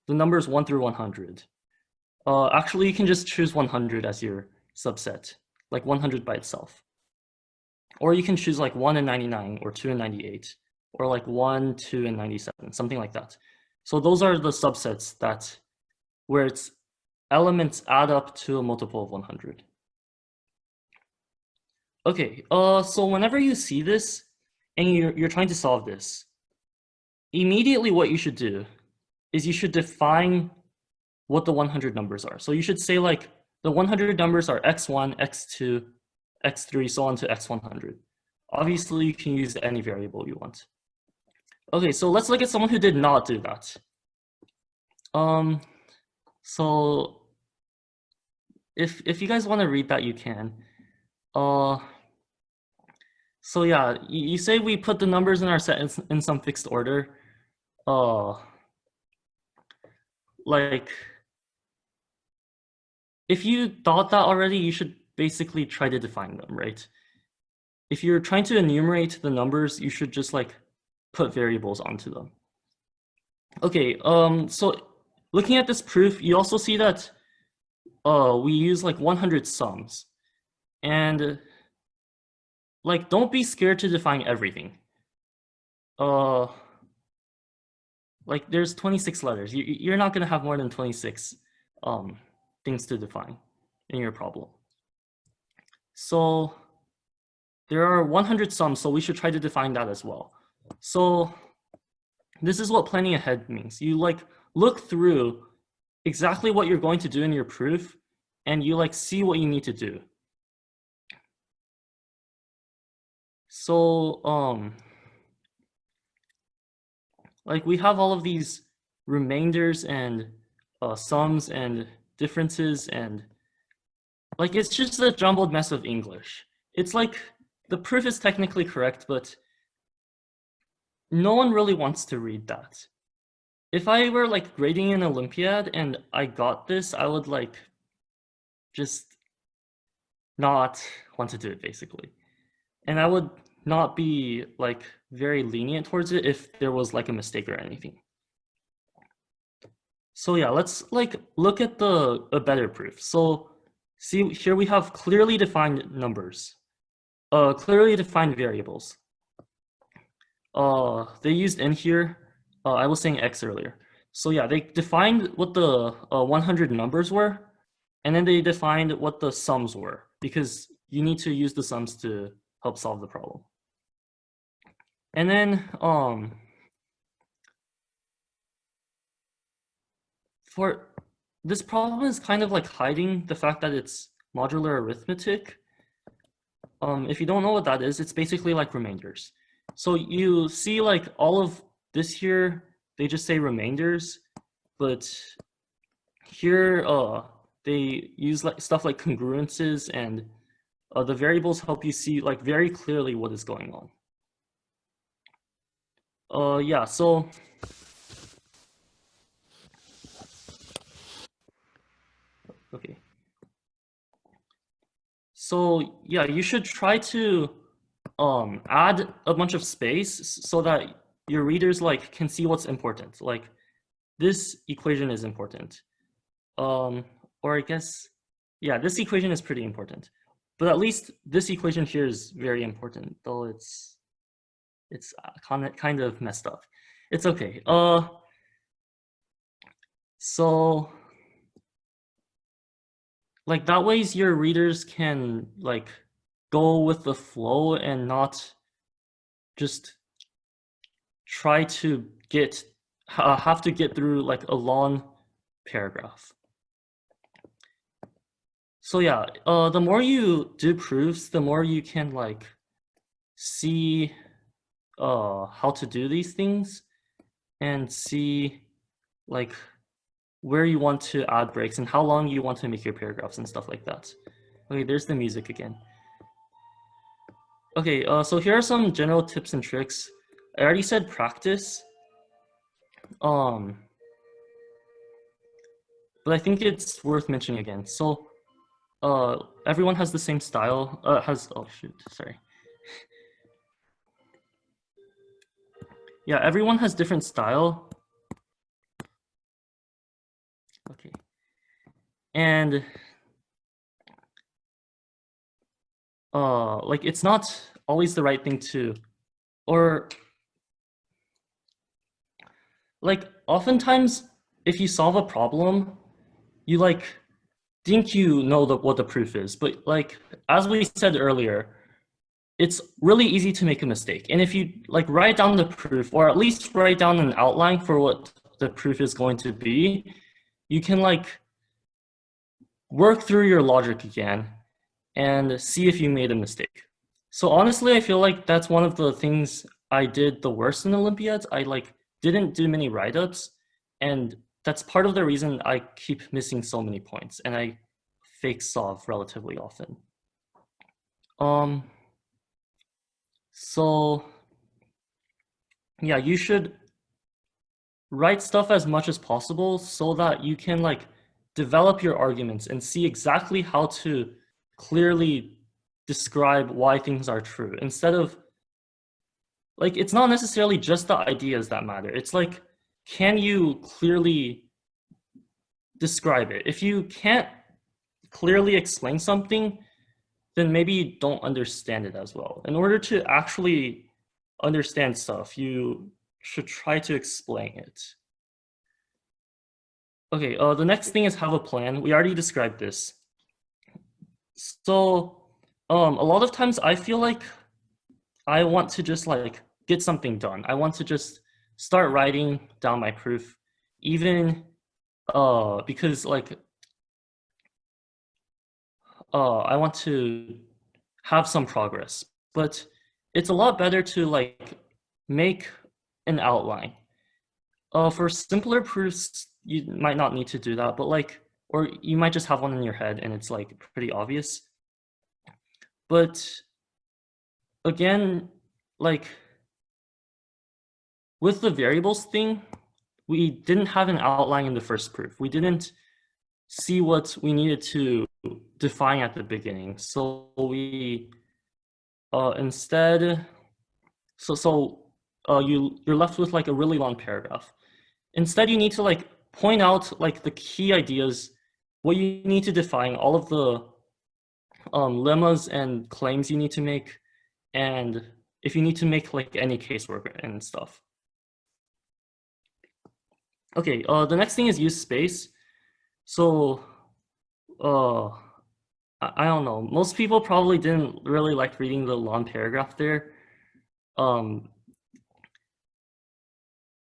the numbers 1 through 100, actually you can just choose 100 as your subset, like 100 by itself. Or you can choose like 1 and 99 or 2 and 98, or like 1, 2 and 97, something like that. So those are the subsets that where its elements add up to a multiple of 100. Okay, so whenever you see this and you're trying to solve this, immediately what you should do is you should define what the 100 numbers are. So you should say like the 100 numbers are x1, x2, x3, so on to x100. Obviously, you can use any variable you want. Okay, so let's look at someone who did not do that. So if you guys want to read that, you can. So yeah, you say we put the numbers in our set in some fixed order. Like, if you thought that already, you should basically try to define them, right? If you're trying to enumerate the numbers, you should just like put variables onto them. Okay, so looking at this proof, you also see that we use like 100 sums, and like don't be scared to define everything. Like there's 26 letters. You're not gonna have more than 26 things to define in your problem. So there are 100 sums, so we should try to define that as well. So this is what planning ahead means. You like look through exactly what you're going to do in your proof, and you like see what you need to do. So like we have all of these remainders and sums and differences, and like it's just a jumbled mess of English. It's like the proof is technically correct, but no one really wants to read that. If I were like grading an Olympiad and I got this, I would like just not want to do it basically. And I would not be like very lenient towards it if there was like a mistake or anything. So yeah, let's like look at a better proof. So see here we have clearly defined numbers, clearly defined variables. They used in here, I was saying X earlier. So yeah, they defined what the 100 numbers were, and then they defined what the sums were, because you need to use the sums to help solve the problem. And then for this problem is kind of like hiding the fact that it's modular arithmetic. If you don't know what that is, it's basically like remainders. So you see like all of this here, they just say remainders, but here they use like stuff like congruences, and the variables help you see like very clearly what is going on. Yeah, so okay. So yeah, you should try to add a bunch of space so that your readers like can see what's important. Like this equation is important. Or I guess, yeah, this equation is pretty important. But at least this equation here is very important, though it's kind of messed up. It's okay. So like that ways your readers can like go with the flow and not just try to have to get through like a long paragraph. So yeah, the more you do proofs, the more you can like see how to do these things and see like where you want to add breaks and how long you want to make your paragraphs and stuff like that. Okay, there's the music again. Okay, so here are some general tips and tricks. I already said practice. But I think it's worth mentioning again. So everyone has the same style, oh shoot, sorry. Yeah, everyone has different style. Okay. And like it's not always the right thing to, or like oftentimes if you solve a problem, you like think you know what the proof is, but like as we said earlier, it's really easy to make a mistake. And if you like write down the proof, or at least write down an outline for what the proof is going to be, you can like work through your logic again and see if you made a mistake. So honestly, I feel like that's one of the things I did the worst in Olympiads. I like didn't do many write-ups, and that's part of the reason I keep missing so many points, and I fake solve relatively often. So yeah, you should write stuff as much as possible so that you can like develop your arguments and see exactly how to clearly describe why things are true, instead of like, it's not necessarily just the ideas that matter. It's like, can you clearly describe it? If you can't clearly explain something, then maybe you don't understand it as well. In order to actually understand stuff, you should try to explain it. Okay, the next thing is have a plan. We already described this. So a lot of times I feel like I want to just like get something done. I want to just start writing down my proof, even because like I want to have some progress. But it's a lot better to like make an outline. For simpler proofs, you might not need to do that, but like, or you might just have one in your head and it's like pretty obvious. But again, like with the variables thing, we didn't have an outline in the first proof. We didn't see what we needed to define at the beginning. So we instead, you're left with like a really long paragraph. Instead, you need to like point out like the key ideas, what you need to define, all of the lemmas and claims you need to make, and if you need to make like any casework and stuff. Okay, the next thing is use space. So, I don't know. Most people probably didn't really like reading the long paragraph there.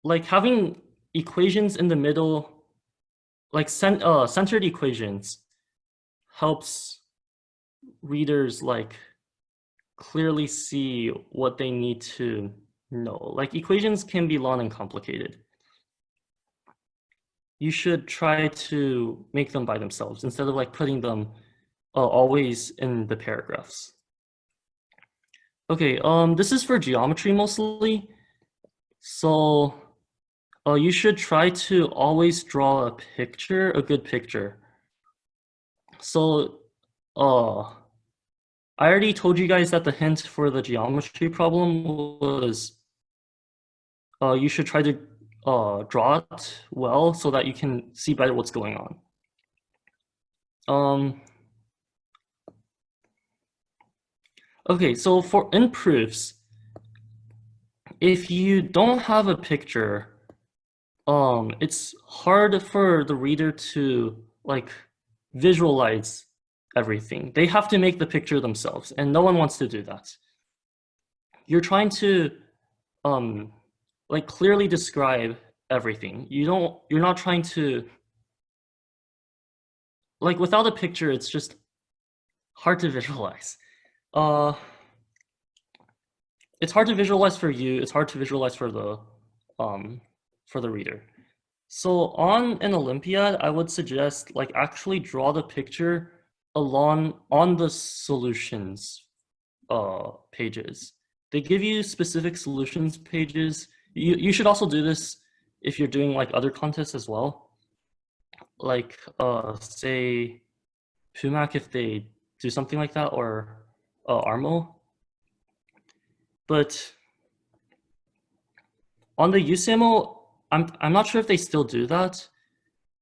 Like having equations in the middle, like centered equations, helps readers like clearly see what they need to know. Like equations can be long and complicated. You should try to make them by themselves instead of like putting them always in the paragraphs. Okay, this is for geometry mostly. So you should try to always draw a picture, a good picture. So I already told you guys that the hint for the geometry problem was you should try to draw it well so that you can see better what's going on. Okay, so for in proofs, if you don't have a picture, it's hard for the reader to like visualize everything. They have to make the picture themselves, and no one wants to do that. You're trying to like clearly describe everything. You're not trying to, like without a picture, it's just hard to visualize. It's hard to visualize for you, it's hard to visualize for the reader. So on an Olympiad, I would suggest like actually draw the picture on the solutions pages. They give you specific solutions pages. You should also do this if you're doing like other contests as well. Like say PUMAC if they do something like that, or ARMO. But on the USAML, I'm not sure if they still do that,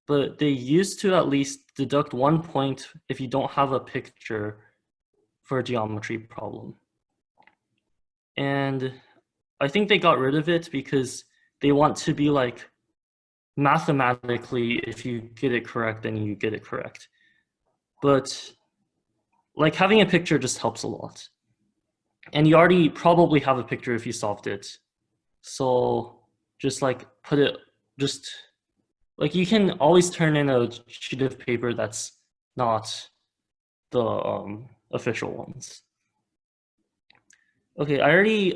but they used to at least deduct 1 point if you don't have a picture for a geometry problem. And I think they got rid of it because they want to be like, mathematically, if you get it correct, then you get it correct. But like having a picture just helps a lot. And you already probably have a picture if you solved it. So just like put it, just like you can always turn in a sheet of paper that's not the official ones. Okay, I already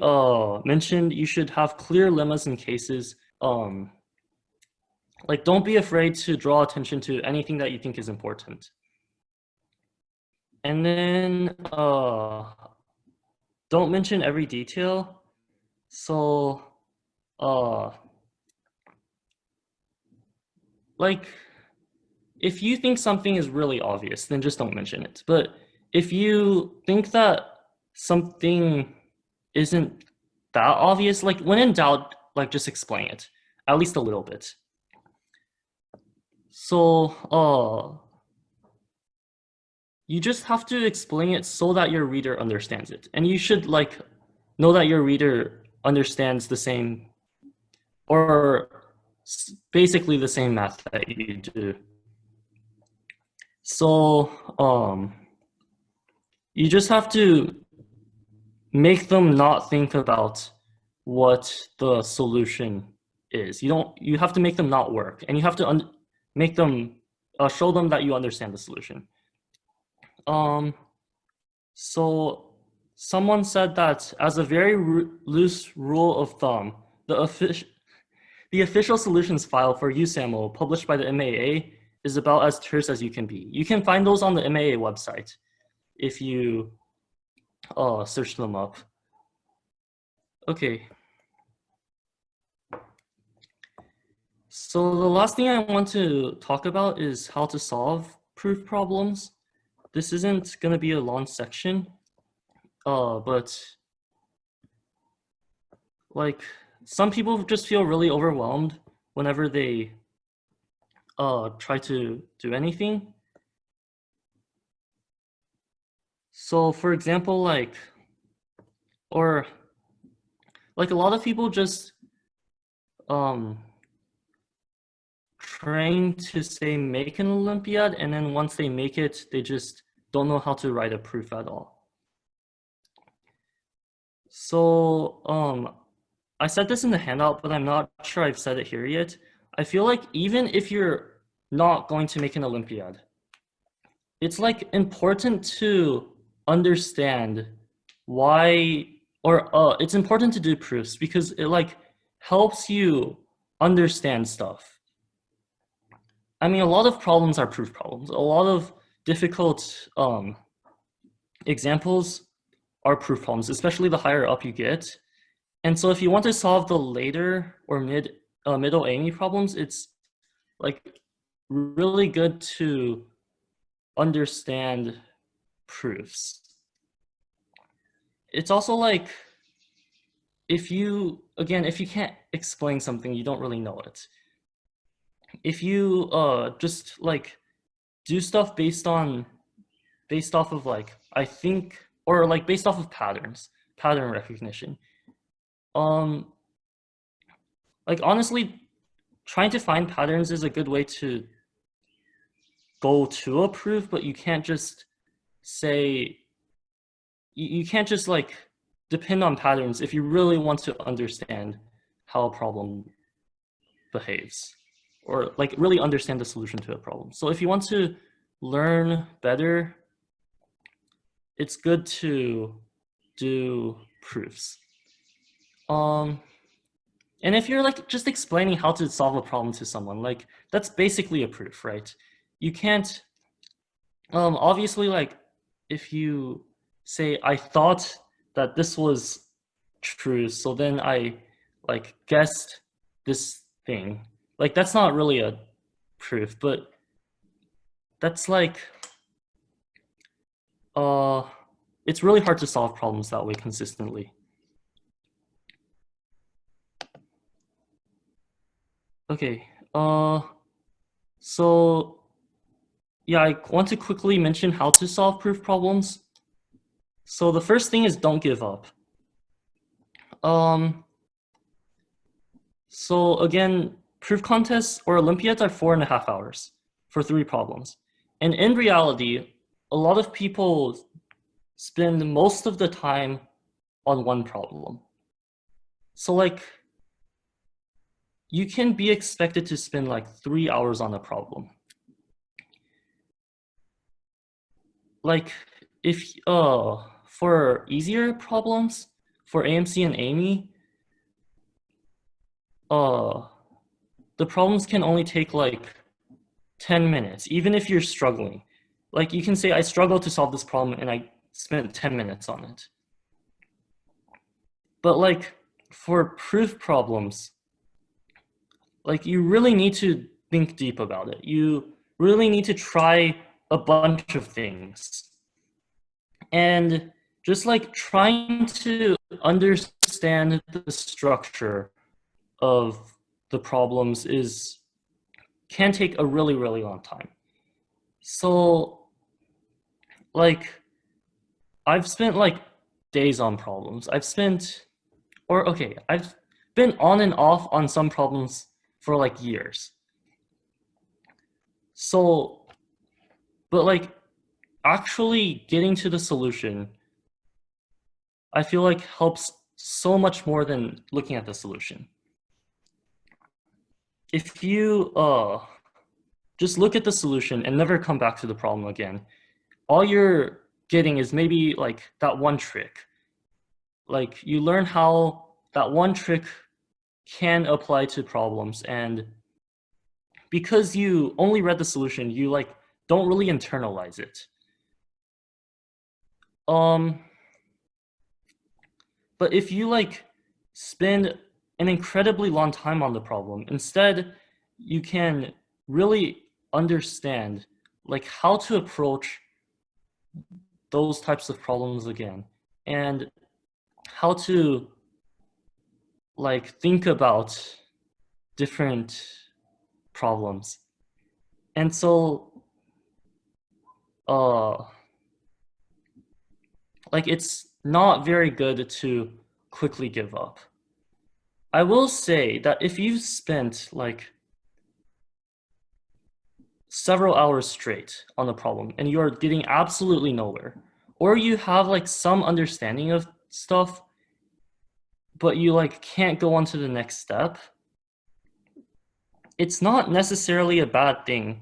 mentioned you should have clear lemmas and cases. Like don't be afraid to draw attention to anything that you think is important. And then don't mention every detail. So like if you think something is really obvious, then just don't mention it. But if you think that something isn't that obvious, like when in doubt, like just explain it, at least a little bit. So you just have to explain it so that your reader understands it. And you should like know that your reader understands the same, or basically the same math that you do. So you just have to make them not think about what the solution is. You have to make them not work, and you have to make them show them that you understand the solution. So someone said that as a very loose rule of thumb, the official solutions file for USAML published by the MAA is about as terse as you can be. You can find those on the MAA website if you search them up. Okay. So the last thing I want to talk about is how to solve proof problems. This isn't going to be a long section, but like some people just feel really overwhelmed whenever they try to do anything. So for example, like a lot of people just train to say make an Olympiad, and then once they make it, they just don't know how to write a proof at all. So I said this in the handout, but I'm not sure I've said it here yet. I feel like even if you're not going to make an Olympiad, it's like important to understand why, or it's important to do proofs because it like helps you understand stuff. I mean, a lot of problems are proof problems. A lot of difficult examples are proof problems, especially the higher up you get. And so if you want to solve the later or middle AME problems, it's like really good to understand proofs. It's also like if you can't explain something, you don't really know it. If you just like do stuff based off of like I think, or like based off of pattern recognition. Like honestly, trying to find patterns is a good way to go to a proof, but you can't just say, you can't just like depend on patterns if you really want to understand how a problem behaves, or like really understand the solution to a problem. So if you want to learn better, it's good to do proofs. And if you're like just explaining how to solve a problem to someone, like that's basically a proof, right? You can't, obviously like if you say, I thought that this was true, so then I like guessed this thing, like that's not really a proof, but that's like, it's really hard to solve problems that way consistently. Okay, so yeah, I want to quickly mention how to solve proof problems. So the first thing is don't give up. So again, proof contests or Olympiads are 4.5 hours for 3 problems. And in reality, a lot of people spend most of the time on one problem. So like, you can be expected to spend like 3 hours on a problem. Like if, for easier problems, for AMC and AME, the problems can only take like 10 minutes, even if you're struggling. Like you can say, I struggled to solve this problem and I spent 10 minutes on it. But like for proof problems, like you really need to think deep about it. You really need to try a bunch of things. And just like trying to understand the structure of the problems can take a really, really long time. So like I've spent like days on problems. I've been on and off on some problems for like years. So, but like actually getting to the solution, I feel like helps so much more than looking at the solution. If you just look at the solution and never come back to the problem again, all you're getting is maybe like that one trick. Like you learn how that one trick can apply to problems, and because you only read the solution, you like don't really internalize it. But if you like spend an incredibly long time on the problem, instead you can really understand like how to approach those types of problems again, and how to like think about different problems. And so like it's not very good to quickly give up. I will say that if you spent like several hours straight on the problem and you are getting absolutely nowhere, or you have like some understanding of stuff, but you like can't go on to the next step, it's not necessarily a bad thing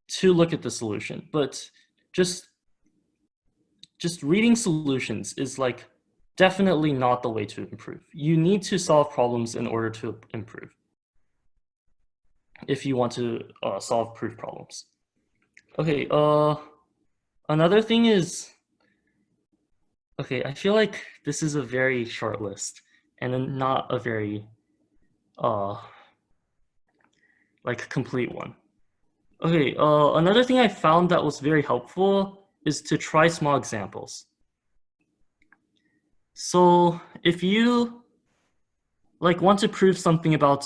to look at the solution, but just reading solutions is like definitely not the way to improve. You need to solve problems in order to improve, if you want to solve proof problems. Okay, another thing is, okay, I feel like this is a very short list and not a very like complete one. Okay, another thing I found that was very helpful is to try small examples. So if you like want to prove something about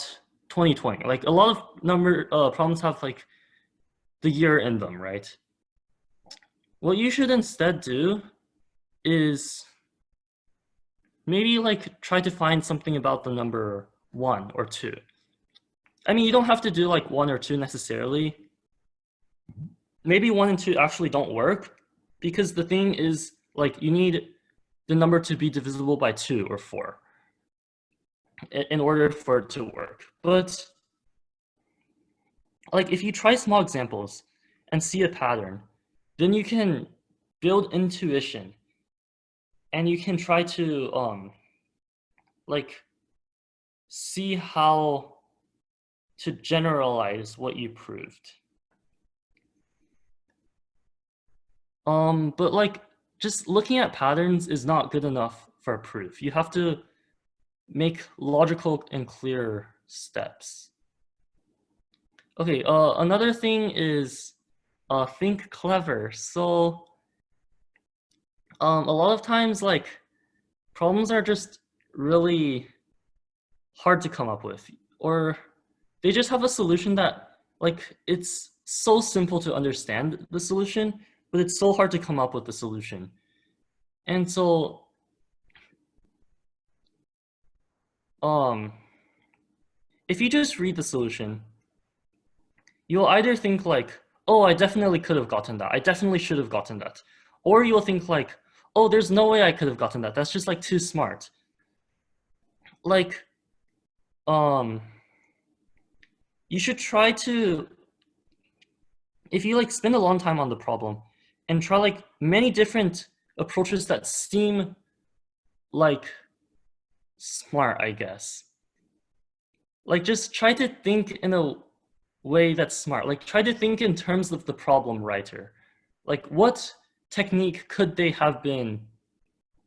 2020, like a lot of problems have like the year in them, right? What you should instead do is maybe like try to find something about the number 1 or 2. I mean, you don't have to do like 1 or 2 necessarily. Maybe 1 and 2 actually don't work, because the thing is like you need the number to be divisible by 2 or 4 in order for it to work. But like if you try small examples and see a pattern, then you can build intuition and you can try to like see how to generalize what you proved. But like just looking at patterns is not good enough for a proof. You have to make logical and clear steps. Okay, another thing is think clever. So a lot of times like problems are just really hard to come up with, or they just have a solution that like it's so simple to understand the solution, but it's so hard to come up with the solution. And so if you just read the solution, you'll either think like, oh, I definitely could have gotten that, I definitely should have gotten that, or you'll think like, oh, there's no way I could have gotten that, that's just like too smart. Like you should try to, if you like spend a long time on the problem and try like many different approaches that seem like smart, I guess, like just try to think in a way that's smart. Like try to think in terms of the problem writer. Like what technique could they have been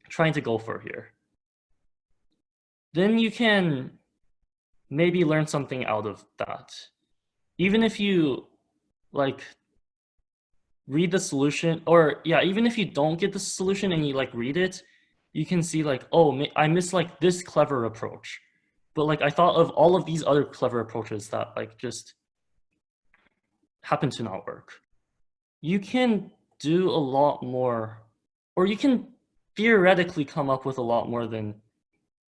trying to go for here? Then you can maybe learn something out of that. Even if you like read the solution, or yeah, even if you don't get the solution and you like read it, you can see like, oh, I missed like this clever approach, but like I thought of all of these other clever approaches that like just happen to not work. You can do a lot more, or you can theoretically come up with a lot more than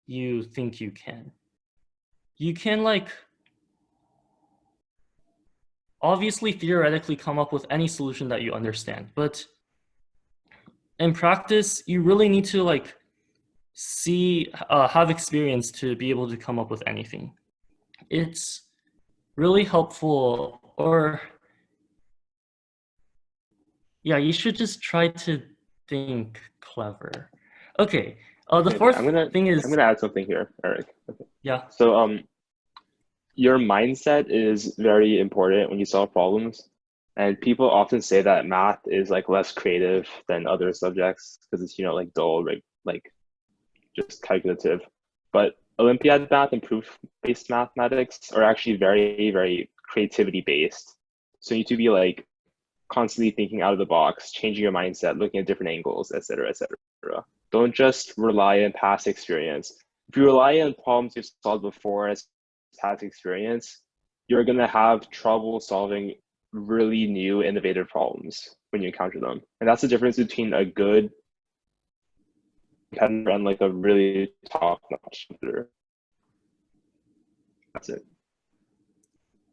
you think you can. You can like obviously theoretically come up with any solution that you understand, but in practice, you really need to like have experience to be able to come up with anything. It's really helpful, or yeah, you should just try to think clever. Okay, the fourth thing is, I'm gonna add something here, Eric. Okay. Yeah. So your mindset is very important when you solve problems. And people often say that math is like less creative than other subjects because it's, you know, like dull, like just calculative. But Olympiad math and proof-based mathematics are actually very, very creativity based. So you need to be like constantly thinking out of the box, changing your mindset, looking at different angles, et cetera, et cetera. Don't just rely on past experience. If you rely on problems you've solved before as past experience, you're going to have trouble solving really new, innovative problems when you encounter them. And that's the difference between a good competitor and like a really top-notch competitor. That's it.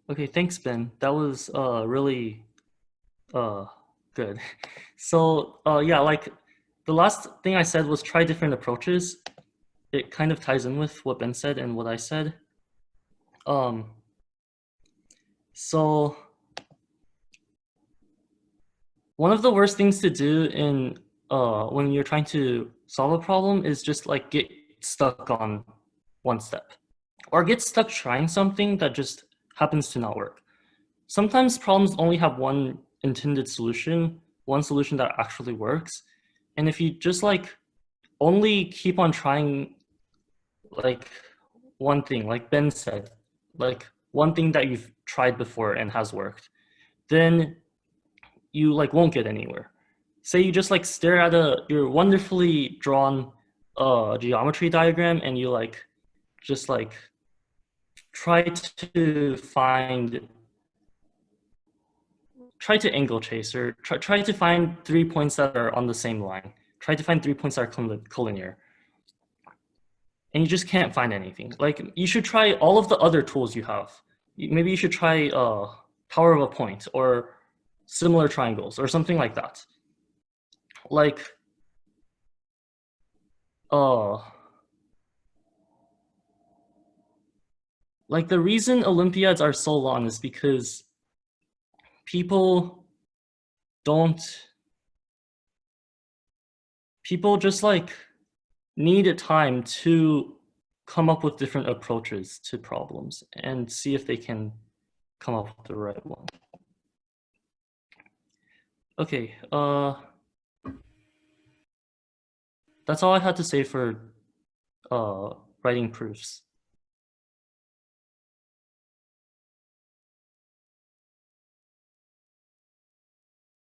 Okay, thanks, Ben. That was really good. So yeah, like the last thing I said was try different approaches. It kind of ties in with what Ben said and what I said. So one of the worst things to do in when you're trying to solve a problem is just like get stuck on one step or get stuck trying something that just happens to not work. Sometimes problems only have one intended solution, one solution that actually works. And if you just like only keep on trying like one thing, like Ben said, like one thing that you've tried before and has worked, then you like won't get anywhere. Say you just like stare at your wonderfully drawn geometry diagram and you like just like try to angle chase or try to find 3 points that are on the same line. Try to find 3 points that are collinear. And you just can't find anything. Like you should try all of the other tools you have. Maybe you should try power of a point or similar triangles or something like that. Like the reason Olympiads are so long is because people just like need time to come up with different approaches to problems and see if they can come up with the right one. Okay, that's all I had to say for writing proofs.